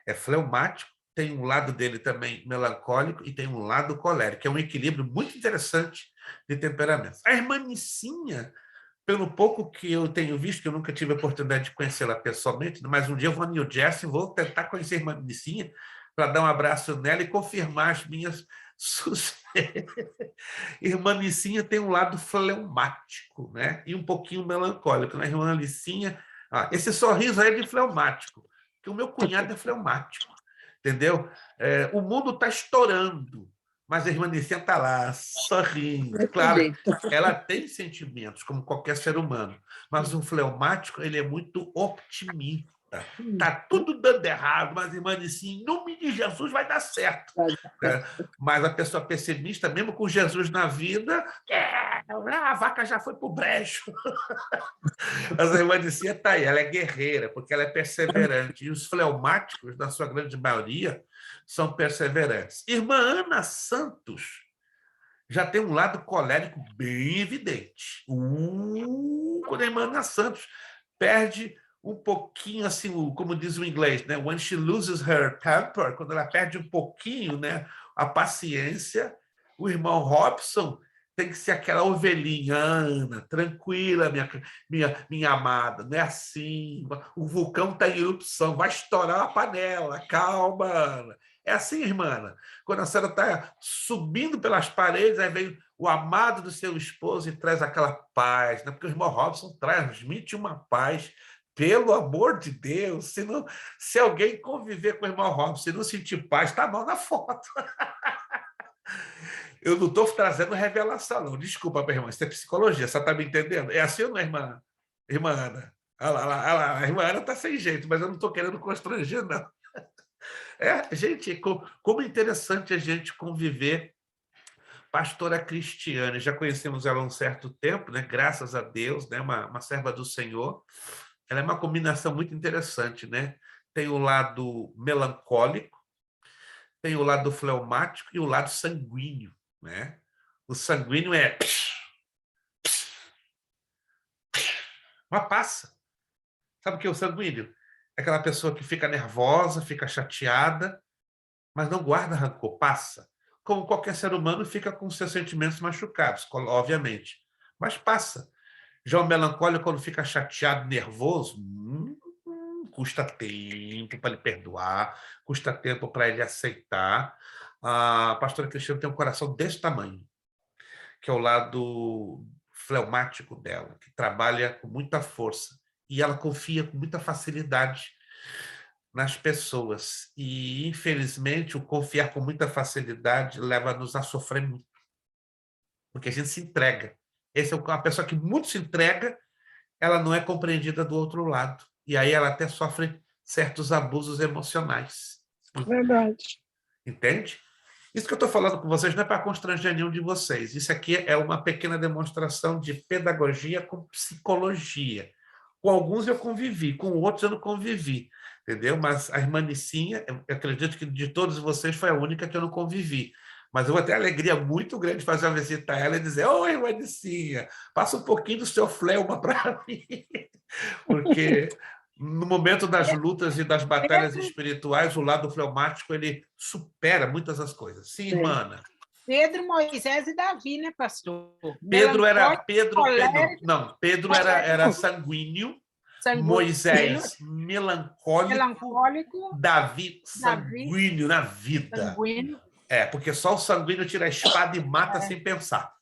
é fleumático, tem um lado dele também melancólico e tem um lado colérico, que é um equilíbrio muito interessante de temperamentos. A irmã Nicinha, pelo pouco que eu tenho visto, que eu nunca tive a oportunidade de conhecê-la pessoalmente, mas um dia eu vou a New Jersey e vou tentar conhecer a irmã Nicinha para dar um abraço nela e confirmar as minhas suspeitas. Irmã Nicinha tem um lado fleumático, né? E um pouquinho melancólico. Né? Irmã Nicinha, esse sorriso aí é de fleumático, porque o meu cunhado é fleumático. Entendeu? O mundo está estourando, mas a irmã Nicinha está lá, sorrindo. Claro, ela tem sentimentos, como qualquer ser humano, mas o fleumático ele é muito optimista. Está tudo dando errado, mas a irmã Nicinha, em nome de Jesus, vai dar certo. Mas a pessoa pessimista, mesmo com Jesus na vida, a vaca já foi para o brejo. Mas a irmã Nicinha está aí, ela é guerreira, porque ela é perseverante. E os fleumáticos, na sua grande maioria, são perseverantes. Irmã Ana Santos já tem um lado colérico bem evidente. Quando a irmã Ana Santos perde um pouquinho, assim, como diz o inglês, né? When she loses her temper, quando ela perde um pouquinho, né, a paciência, o irmão Robson tem que ser aquela ovelhinha, Ana, tranquila, minha amada, não é assim, o vulcão está em erupção, vai estourar a panela, calma, Ana. É assim, irmã Ana. Quando a senhora está subindo pelas paredes, aí vem o amado do seu esposo e traz aquela paz, né? Porque o irmão Robson transmite uma paz. Pelo amor de Deus, se alguém conviver com o irmão Robson e não sentir paz, está mal na foto. Eu não estou trazendo revelação, não. Desculpa, minha irmã, isso é psicologia, você está me entendendo? É assim ou não é, irmã Ana? Olha lá, a irmã Ana está sem jeito, mas eu não estou querendo constranger, não. Gente, como é interessante a gente conviver. Pastora Cristiane, já conhecemos ela há um certo tempo, né? Graças a Deus, né? Uma serva do Senhor. Ela é uma combinação muito interessante, né? Tem o lado melancólico, tem o lado fleumático e o lado sanguíneo, né? O sanguíneo é... Mas passa. Sabe o que é o sanguíneo? É aquela pessoa que fica nervosa, fica chateada, mas não guarda rancor, passa. Como qualquer ser humano fica com seus sentimentos machucados, obviamente, mas passa. Já o melancólico, quando fica chateado, nervoso, custa tempo para ele perdoar, custa tempo para ele aceitar. A pastora Cristiane tem um coração desse tamanho, que é o lado fleumático dela, que trabalha com muita força. E ela confia com muita facilidade nas pessoas. E, infelizmente, o confiar com muita facilidade leva-nos a sofrer muito. Porque a gente se entrega. Essa é uma pessoa que muito se entrega, ela não é compreendida do outro lado. E aí ela até sofre certos abusos emocionais. Verdade. Entende? Isso que eu estou falando com vocês não é para constranger nenhum de vocês. Isso aqui é uma pequena demonstração de pedagogia com psicologia. Com alguns eu convivi, com outros eu não convivi. Entendeu? Mas a irmã Nicinha, eu acredito que de todos vocês foi a única que eu não convivi. Mas eu vou ter alegria muito grande de fazer uma visita a ela e dizer: oi, irmã Nicinha, passa um pouquinho do seu fleuma para mim. Porque no momento das lutas e das batalhas espirituais, o lado fleumático ele supera muitas das coisas. Sim, irmã Ana. Pedro, Moisés e Davi, né, pastor? Pedro era sanguíneo, Sanguíneo, Moisés, melancólico. melancólico, Davi, Davi, sanguíneo na vida. sanguíneo, Porque só o sanguíneo tira a espada e mata sem pensar.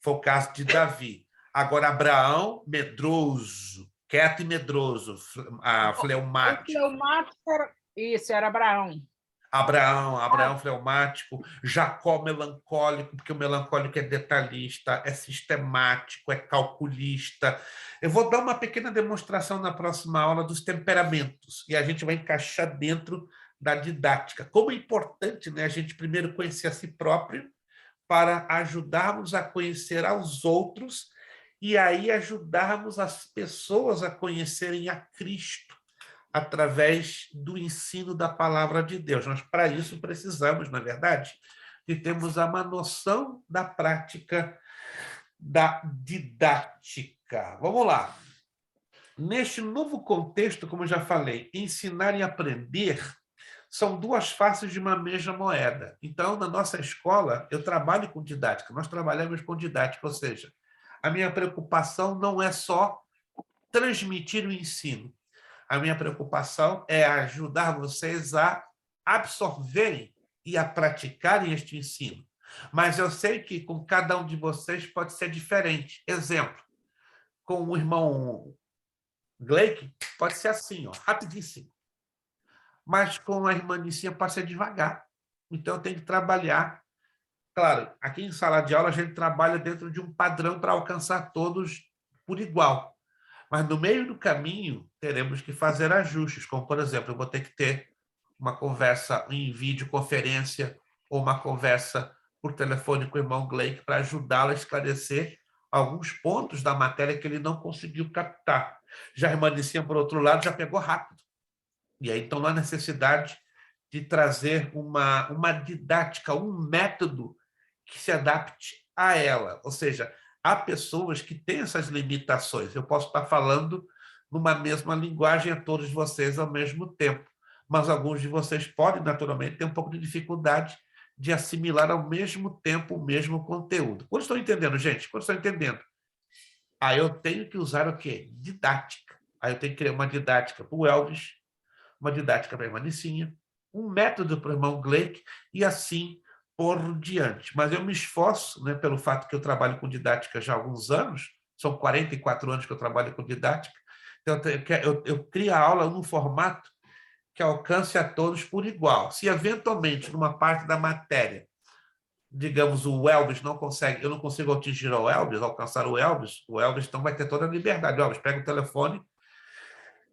Foi o caso de Davi. Agora, Abraão, medroso, quieto e medroso, o fleumático. fleumático era Abraão. Abraão fleumático, Jacó melancólico, porque o melancólico é detalhista, é sistemático, é calculista. Eu vou dar uma pequena demonstração na próxima aula dos temperamentos, e a gente vai encaixar dentro da didática. Como é importante, né, a gente primeiro conhecer a si próprio, para ajudarmos a conhecer aos outros, e aí ajudarmos as pessoas a conhecerem a Cristo, através do ensino da palavra de Deus. Nós, para isso, precisamos, na verdade, de termos uma noção da prática da didática. Vamos lá. Neste novo contexto, como eu já falei, ensinar e aprender são duas faces de uma mesma moeda. Então, na nossa escola, eu trabalho com didática, nós trabalhamos com didática, ou seja, a minha preocupação não é só transmitir o ensino, a minha preocupação é ajudar vocês a absorverem e a praticarem este ensino. Mas eu sei que com cada um de vocês pode ser diferente. Exemplo, com o irmão Gleick, pode ser assim, rapidíssimo. Mas com a irmã Nicinha pode ser devagar. Então, eu tenho que trabalhar. Claro, aqui em sala de aula, a gente trabalha dentro de um padrão para alcançar todos por igual. Mas no meio do caminho, teremos que fazer ajustes, como, por exemplo, eu vou ter que ter uma conversa em videoconferência ou uma conversa por telefone com o irmão Gleick para ajudá-lo a esclarecer alguns pontos da matéria que ele não conseguiu captar. Já a irmã Nicinha, por outro lado, já pegou rápido. E aí, então, não há necessidade de trazer uma didática, um método que se adapte a ela. Ou seja, há pessoas que têm essas limitações. Eu posso estar falando numa mesma linguagem a todos vocês ao mesmo tempo, mas alguns de vocês podem, naturalmente, ter um pouco de dificuldade de assimilar ao mesmo tempo o mesmo conteúdo. Quando estão entendendo, gente? Quando estão entendendo? Aí eu tenho que usar o quê? Didática. Aí eu tenho que criar uma didática para o Elvis, uma didática para a irmã Nicinha, um método para o irmão Gleick, e assim por diante. Mas eu me esforço, né, pelo fato que eu trabalho com didática já há alguns anos, são 44 anos que eu trabalho com didática, então eu crio a aula num formato que alcance a todos por igual. Se eventualmente, numa parte da matéria, digamos, o Elvis não consegue, eu não consigo atingir o Elvis, alcançar o Elvis então vai ter toda a liberdade. Elvis, pega o telefone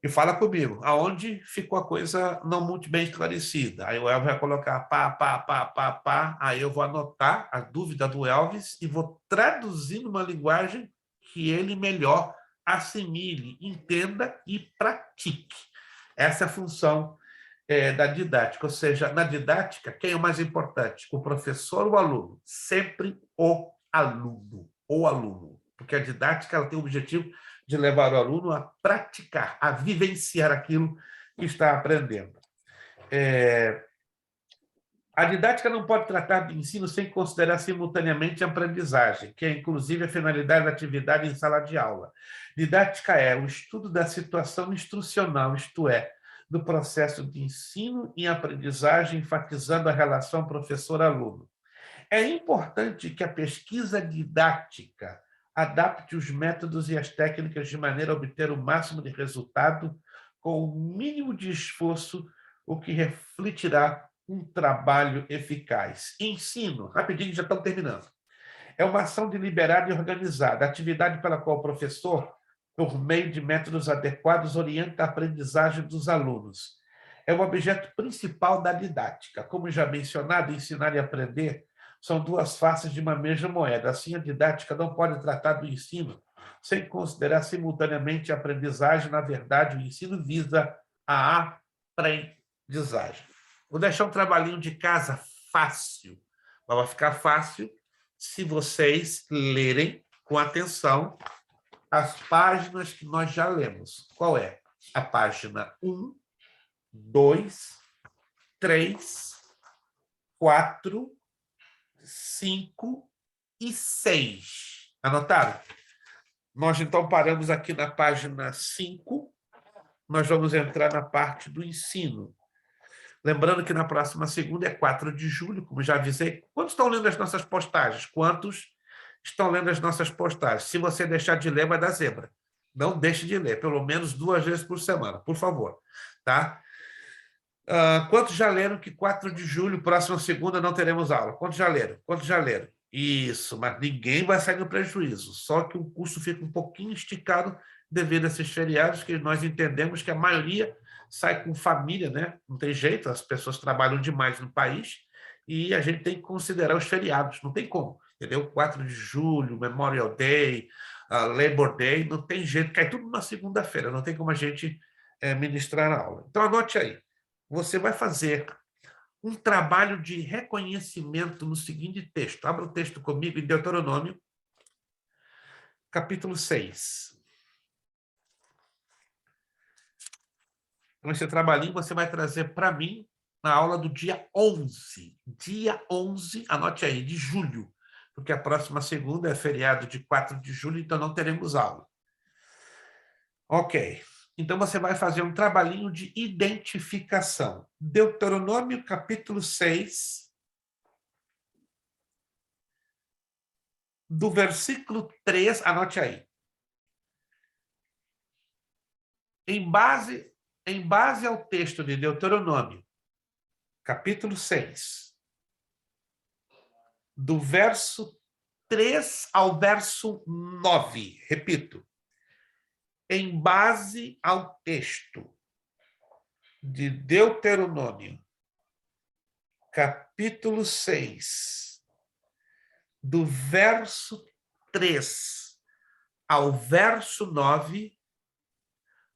e fala comigo, aonde ficou a coisa não muito bem esclarecida. Aí o Elvis vai colocar pá, aí eu vou anotar a dúvida do Elvis e vou traduzir numa linguagem que ele melhor assimile, entenda e pratique. Essa é a função da didática, ou seja, na didática, quem é o mais importante? O professor ou o aluno? Sempre o aluno, porque a didática ela tem o objetivo de levar o aluno a praticar, a vivenciar aquilo que está aprendendo. A didática não pode tratar de ensino sem considerar simultaneamente a aprendizagem, que é inclusive a finalidade da atividade em sala de aula. Didática é o estudo da situação instrucional, isto é, do processo de ensino e aprendizagem, enfatizando a relação professor-aluno. É importante que a pesquisa didática adapte os métodos e as técnicas de maneira a obter o máximo de resultado com o mínimo de esforço, o que refletirá um trabalho eficaz. Ensino, rapidinho, já estamos terminando. É uma ação deliberada e organizada, atividade pela qual o professor, por meio de métodos adequados, orienta a aprendizagem dos alunos. É o objeto principal da didática. Como já mencionado, ensinar e aprender são duas faces de uma mesma moeda. Assim, a didática não pode tratar do ensino sem considerar simultaneamente a aprendizagem. Na verdade, o ensino visa a aprendizagem. Vou deixar um trabalhinho de casa fácil. Vai ficar fácil se vocês lerem com atenção as páginas que nós já lemos. Qual é? A página 1, 2, 3, 4, 5 e 6. Anotaram? Nós, então, paramos aqui na página 5 nós vamos entrar na parte do ensino. Lembrando que na próxima segunda é 4 de julho, como já avisei. Quantos estão lendo as nossas postagens? Quantos estão lendo as nossas postagens? Se você deixar de ler, vai dar zebra. Não deixe de ler, pelo menos 2 vezes por semana, por favor. Tá? Quantos já leram que 4 de julho, próxima segunda, não teremos aula? Quantos já leram? Quantos já leram? Isso, mas ninguém vai sair no prejuízo. Só que o curso fica um pouquinho esticado devido a esses feriados, que nós entendemos que a maioria sai com família, né? Não tem jeito, as pessoas trabalham demais no país e a gente tem que considerar os feriados, não tem como, entendeu? 4 de julho, Memorial Day, Labor Day, não tem jeito, cai tudo na segunda-feira, não tem como a gente ministrar a aula. Então, anote aí, você vai fazer um trabalho de reconhecimento no seguinte texto. Abra o texto comigo em Deuteronômio, capítulo 6. Então, esse trabalhinho você vai trazer para mim na aula do dia 11. Dia 11, anote aí, de julho, porque a próxima segunda é feriado de 4 de julho, então não teremos aula. Ok. Então, você vai fazer um trabalhinho de identificação. Deuteronômio, capítulo 6, do versículo 3, anote aí. Em base ao texto de Deuteronômio, capítulo 6, do verso 3 ao verso 9, repito, em base ao texto de Deuteronômio, capítulo 6, do verso 3 ao verso 9,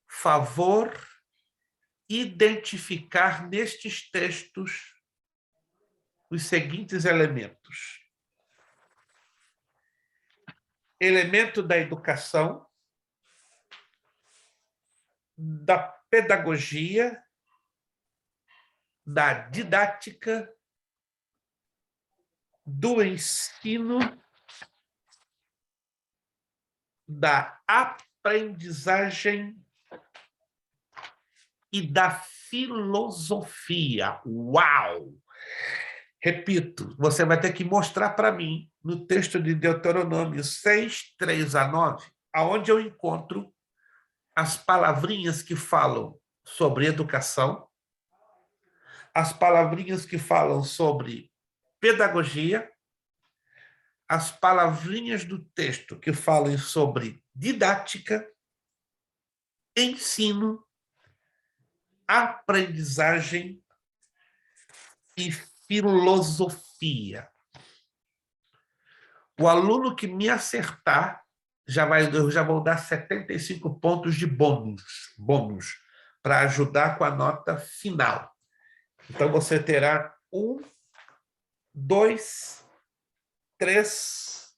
favor identificar nestes textos os seguintes elementos. Elemento da educação, da pedagogia, da didática, do ensino, da aprendizagem e da filosofia. Uau! Repito, você vai ter que mostrar para mim, no texto de Deuteronômio 6, 3 a 9, aonde eu encontro as palavrinhas que falam sobre educação, as palavrinhas que falam sobre pedagogia, as palavrinhas do texto que falam sobre didática, ensino, aprendizagem e filosofia. O aluno que me acertar, eu já vou dar 75 pontos de bônus para ajudar com a nota final. Então, você terá 1, 2, 3,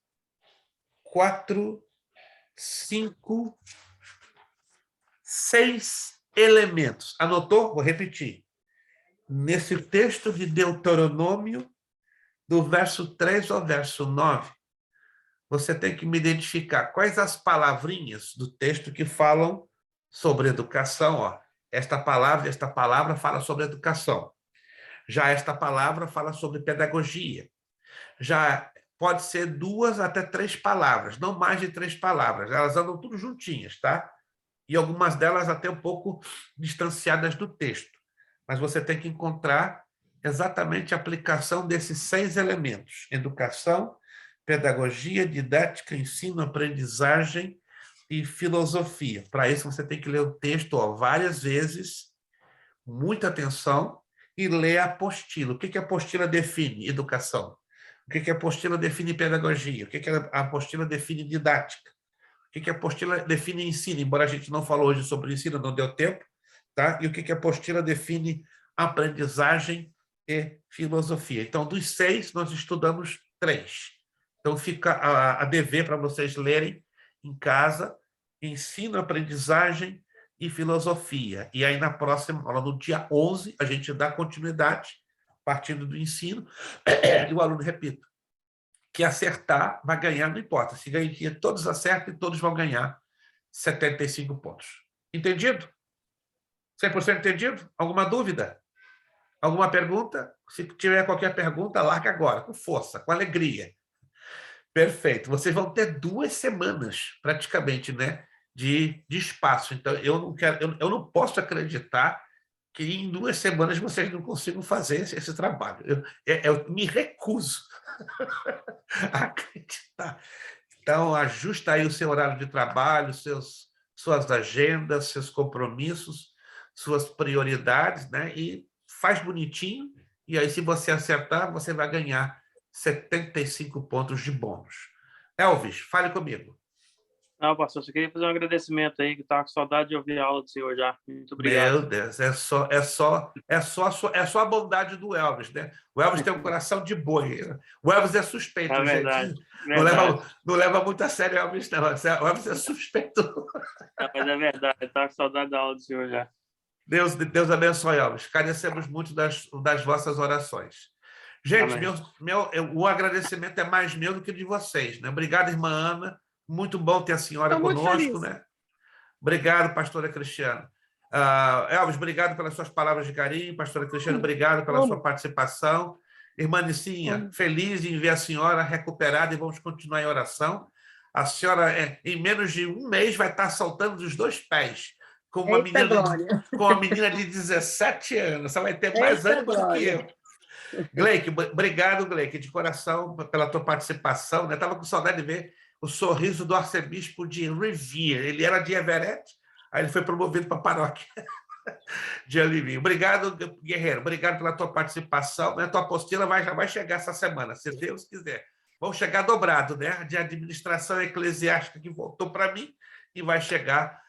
4, 5, 6 elementos. Anotou? Vou repetir. Nesse texto de Deuteronômio, do verso 3 ao verso 9, você tem que me identificar quais as palavrinhas do texto que falam sobre educação. Ó. Esta palavra fala sobre educação. Já esta palavra fala sobre pedagogia. Já pode ser 2 até 3 palavras, não mais de 3 palavras. Elas andam tudo juntinhas, tá? E algumas delas até um pouco distanciadas do texto. Mas você tem que encontrar exatamente a aplicação desses 6 elementos: educação, pedagogia, didática, ensino, aprendizagem e filosofia. Para isso, você tem que ler o texto várias vezes, muita atenção, e ler a apostila. O que a apostila define? Educação. O que a apostila define? Pedagogia. O que a apostila define? Didática. O que a apostila define? Ensino, embora a gente não falou hoje sobre ensino, não deu tempo, tá? E o que a apostila define? Aprendizagem e filosofia. Então, dos 6, nós estudamos 3. Então, fica a dever para vocês lerem em casa, ensino, aprendizagem e filosofia. E aí, na próxima aula, no dia 11, a gente dá continuidade, partindo do ensino, e o aluno, repito, que acertar vai ganhar, não importa. Se ganhar, todos acertam e todos vão ganhar 75 pontos. Entendido? 100% entendido? Alguma dúvida? Alguma pergunta? Se tiver qualquer pergunta, larga agora, com força, com alegria. Perfeito. Vocês vão ter 2 semanas, praticamente, né, de espaço. Então, eu não posso acreditar que em 2 semanas vocês não consigam fazer esse trabalho. Eu me recuso a acreditar. Então, ajusta aí o seu horário de trabalho, suas agendas, seus compromissos, suas prioridades, né? E faz bonitinho, e aí, se você acertar, você vai ganhar 75 pontos de bônus. Elvis, fale comigo. Não, pastor, só queria fazer um agradecimento aí, que estava com saudade de ouvir a aula do senhor já. Muito obrigado. Meu Deus, é só a bondade do Elvis, né? O Elvis tem um coração de boi. O Elvis é suspeito, É gente. verdade. Não leva muito a sério o Elvis, não. O Elvis é suspeito. Não, mas é verdade, eu estava com saudade da aula do senhor já. Deus abençoe, Elvis. Carecemos muito das vossas orações. Gente, o agradecimento é mais meu do que de vocês, né? Obrigado, irmã Ana. Muito bom ter a senhora Estou muito conosco, feliz. né? Obrigado, pastora Cristiana. Elvis, obrigado pelas suas palavras de carinho. Pastora Cristiana, obrigado pela sua participação. Irmã Nicinha, feliz em ver a senhora recuperada e vamos continuar em oração. A senhora, em menos de 1 mês, vai estar saltando dos 2 pés, com uma menina de 17 anos. Você vai ter mais ânimo do que eu. Gleick, obrigado, Gleick, de coração, pela tua participação. Estava com saudade de ver o sorriso do arcebispo de Revere. Ele era de Everett, aí ele foi promovido para a paróquia de Alivinho. Obrigado, guerreiro. Obrigado pela tua participação. A tua apostila já vai chegar essa semana, se Deus quiser. Vão chegar dobrado, né? De administração eclesiástica que voltou para mim e vai chegar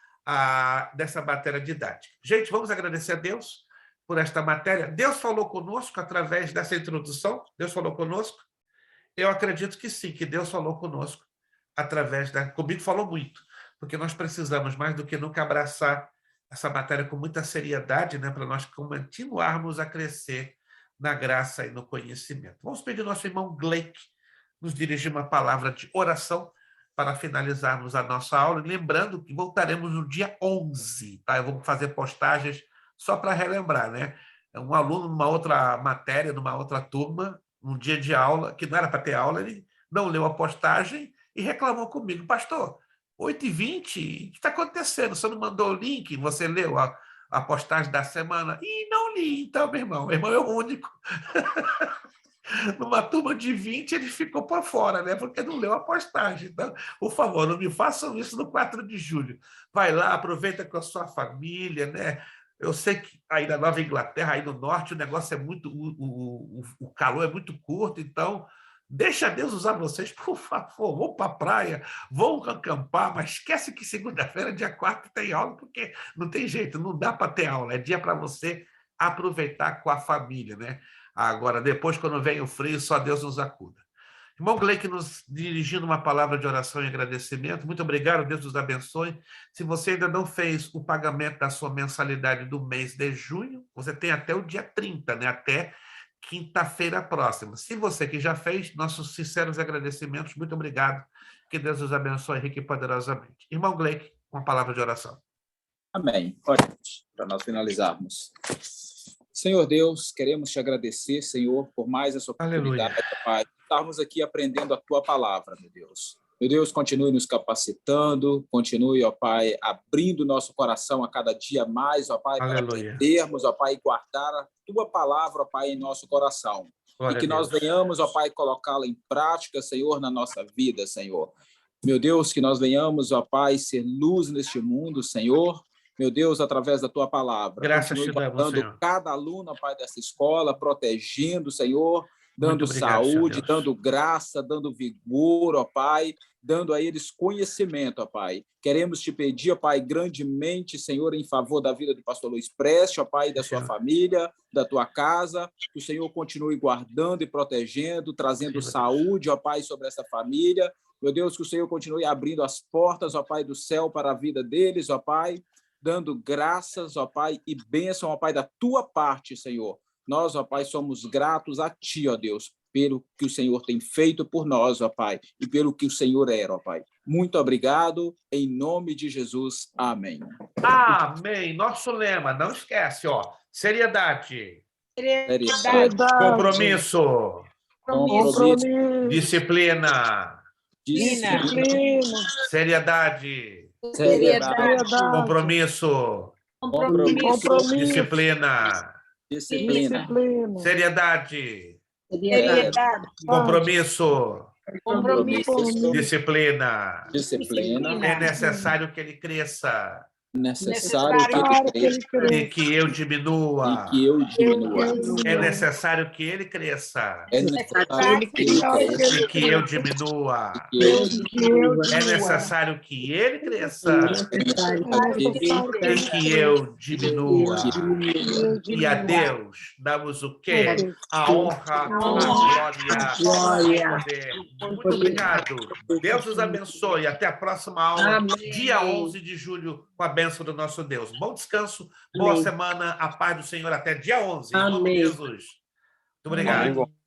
dessa matéria didática. Gente, vamos agradecer a Deus por esta matéria. Deus falou conosco através dessa introdução? Deus falou conosco? Eu acredito que sim, que Deus falou conosco através comigo falou muito, porque nós precisamos mais do que nunca abraçar essa matéria com muita seriedade, né, para nós continuarmos a crescer na graça e no conhecimento. Vamos pedir ao nosso irmão Gleick nos dirigir uma palavra de oração para finalizarmos a nossa aula, lembrando que voltaremos no dia 11, tá? Eu vou fazer postagens só para relembrar, né? Um aluno numa outra matéria, numa outra turma, um dia de aula, que não era para ter aula, ele não leu a postagem e reclamou comigo. Pastor, 8h20, o que está acontecendo? Você não mandou o link? Você leu a postagem da semana? E não li, então, meu irmão é o único. Numa turma de 20, ele ficou por fora, né? Porque não leu a postagem. Então, por favor, não me façam isso no 4 de julho. Vai lá, aproveita com a sua família, né? Eu sei que aí na Nova Inglaterra, aí no norte, o negócio é muito... O calor é muito curto, então deixa Deus usar vocês, por favor. Vão para a praia, vão acampar, mas esquece que segunda-feira, dia 4, tem aula, porque não tem jeito, não dá para ter aula. É dia para você aproveitar com a família, né? Agora, depois, quando vem o frio, só Deus nos acuda. Irmão Gleick nos dirigindo uma palavra de oração e agradecimento. Muito obrigado, Deus nos abençoe. Se você ainda não fez o pagamento da sua mensalidade do mês de junho, você tem até o dia 30, né? Até quinta-feira próxima. Se você que já fez, nossos sinceros agradecimentos. Muito obrigado. Que Deus nos abençoe rica e poderosamente. Irmão Gleick, uma palavra de oração. Amém. Oremos para nós finalizarmos. Senhor Deus, queremos te agradecer, Senhor, por mais essa oportunidade, Pai, de estarmos aqui aprendendo a tua palavra, meu Deus. Meu Deus, continue nos capacitando, continue, ó Pai, abrindo nosso coração a cada dia mais, ó Pai, para aprendermos, ó Pai, guardar a tua palavra, ó Pai, em nosso coração. Glória e que nós venhamos, ó Pai, colocá-la em prática, Senhor, na nossa vida, Senhor. Meu Deus, que nós venhamos, ó Pai, ser luz neste mundo, Senhor. Meu Deus, através da tua palavra. Graças te damos, Senhor. Cada aluno, Pai, dessa escola, protegendo, Senhor, dando saúde, dando graça, dando vigor, ó Pai, dando a eles conhecimento, ó Pai. Queremos te pedir, ó Pai, grandemente, Senhor, em favor da vida do pastor Luiz Preste, ó Pai, da sua família, da tua casa, que o Senhor continue guardando e protegendo, trazendo saúde, ó Pai, sobre essa família. Meu Deus, que o Senhor continue abrindo as portas, ó Pai, do céu para a vida deles, ó Pai, dando graças, ó Pai, e bênção, ó Pai, da tua parte, Senhor. Nós, ó Pai, somos gratos a ti, ó Deus, pelo que o Senhor tem feito por nós, ó Pai, e pelo que o Senhor era, ó Pai. Muito obrigado, em nome de Jesus. Amém. Amém. Nosso lema, não esquece, ó. Seriedade. Seriedade. Compromisso. Compromisso. Disciplina. Disciplina. Seriedade. Seriedade. Compromisso. Compromisso. Disciplina. Disciplina. Seriedade. Seriedade. Compromisso. Compromisso. Disciplina. Disciplina. É necessário que ele cresça Necessário que ele cresça e que eu diminua. e que eu diminua. É necessário que ele cresça É necessário que ele cresça e que eu diminua. e que eu É necessário que ele cresça e que eu diminua. E a Deus damos o quê? A honra, a glória e o poder. Muito obrigado. Deus os abençoe. Até a próxima aula, dia 11 de julho, com a bênção do nosso Deus. Bom descanso, boa semana, a paz do Senhor até dia 11. Em nome de Jesus. Muito obrigado.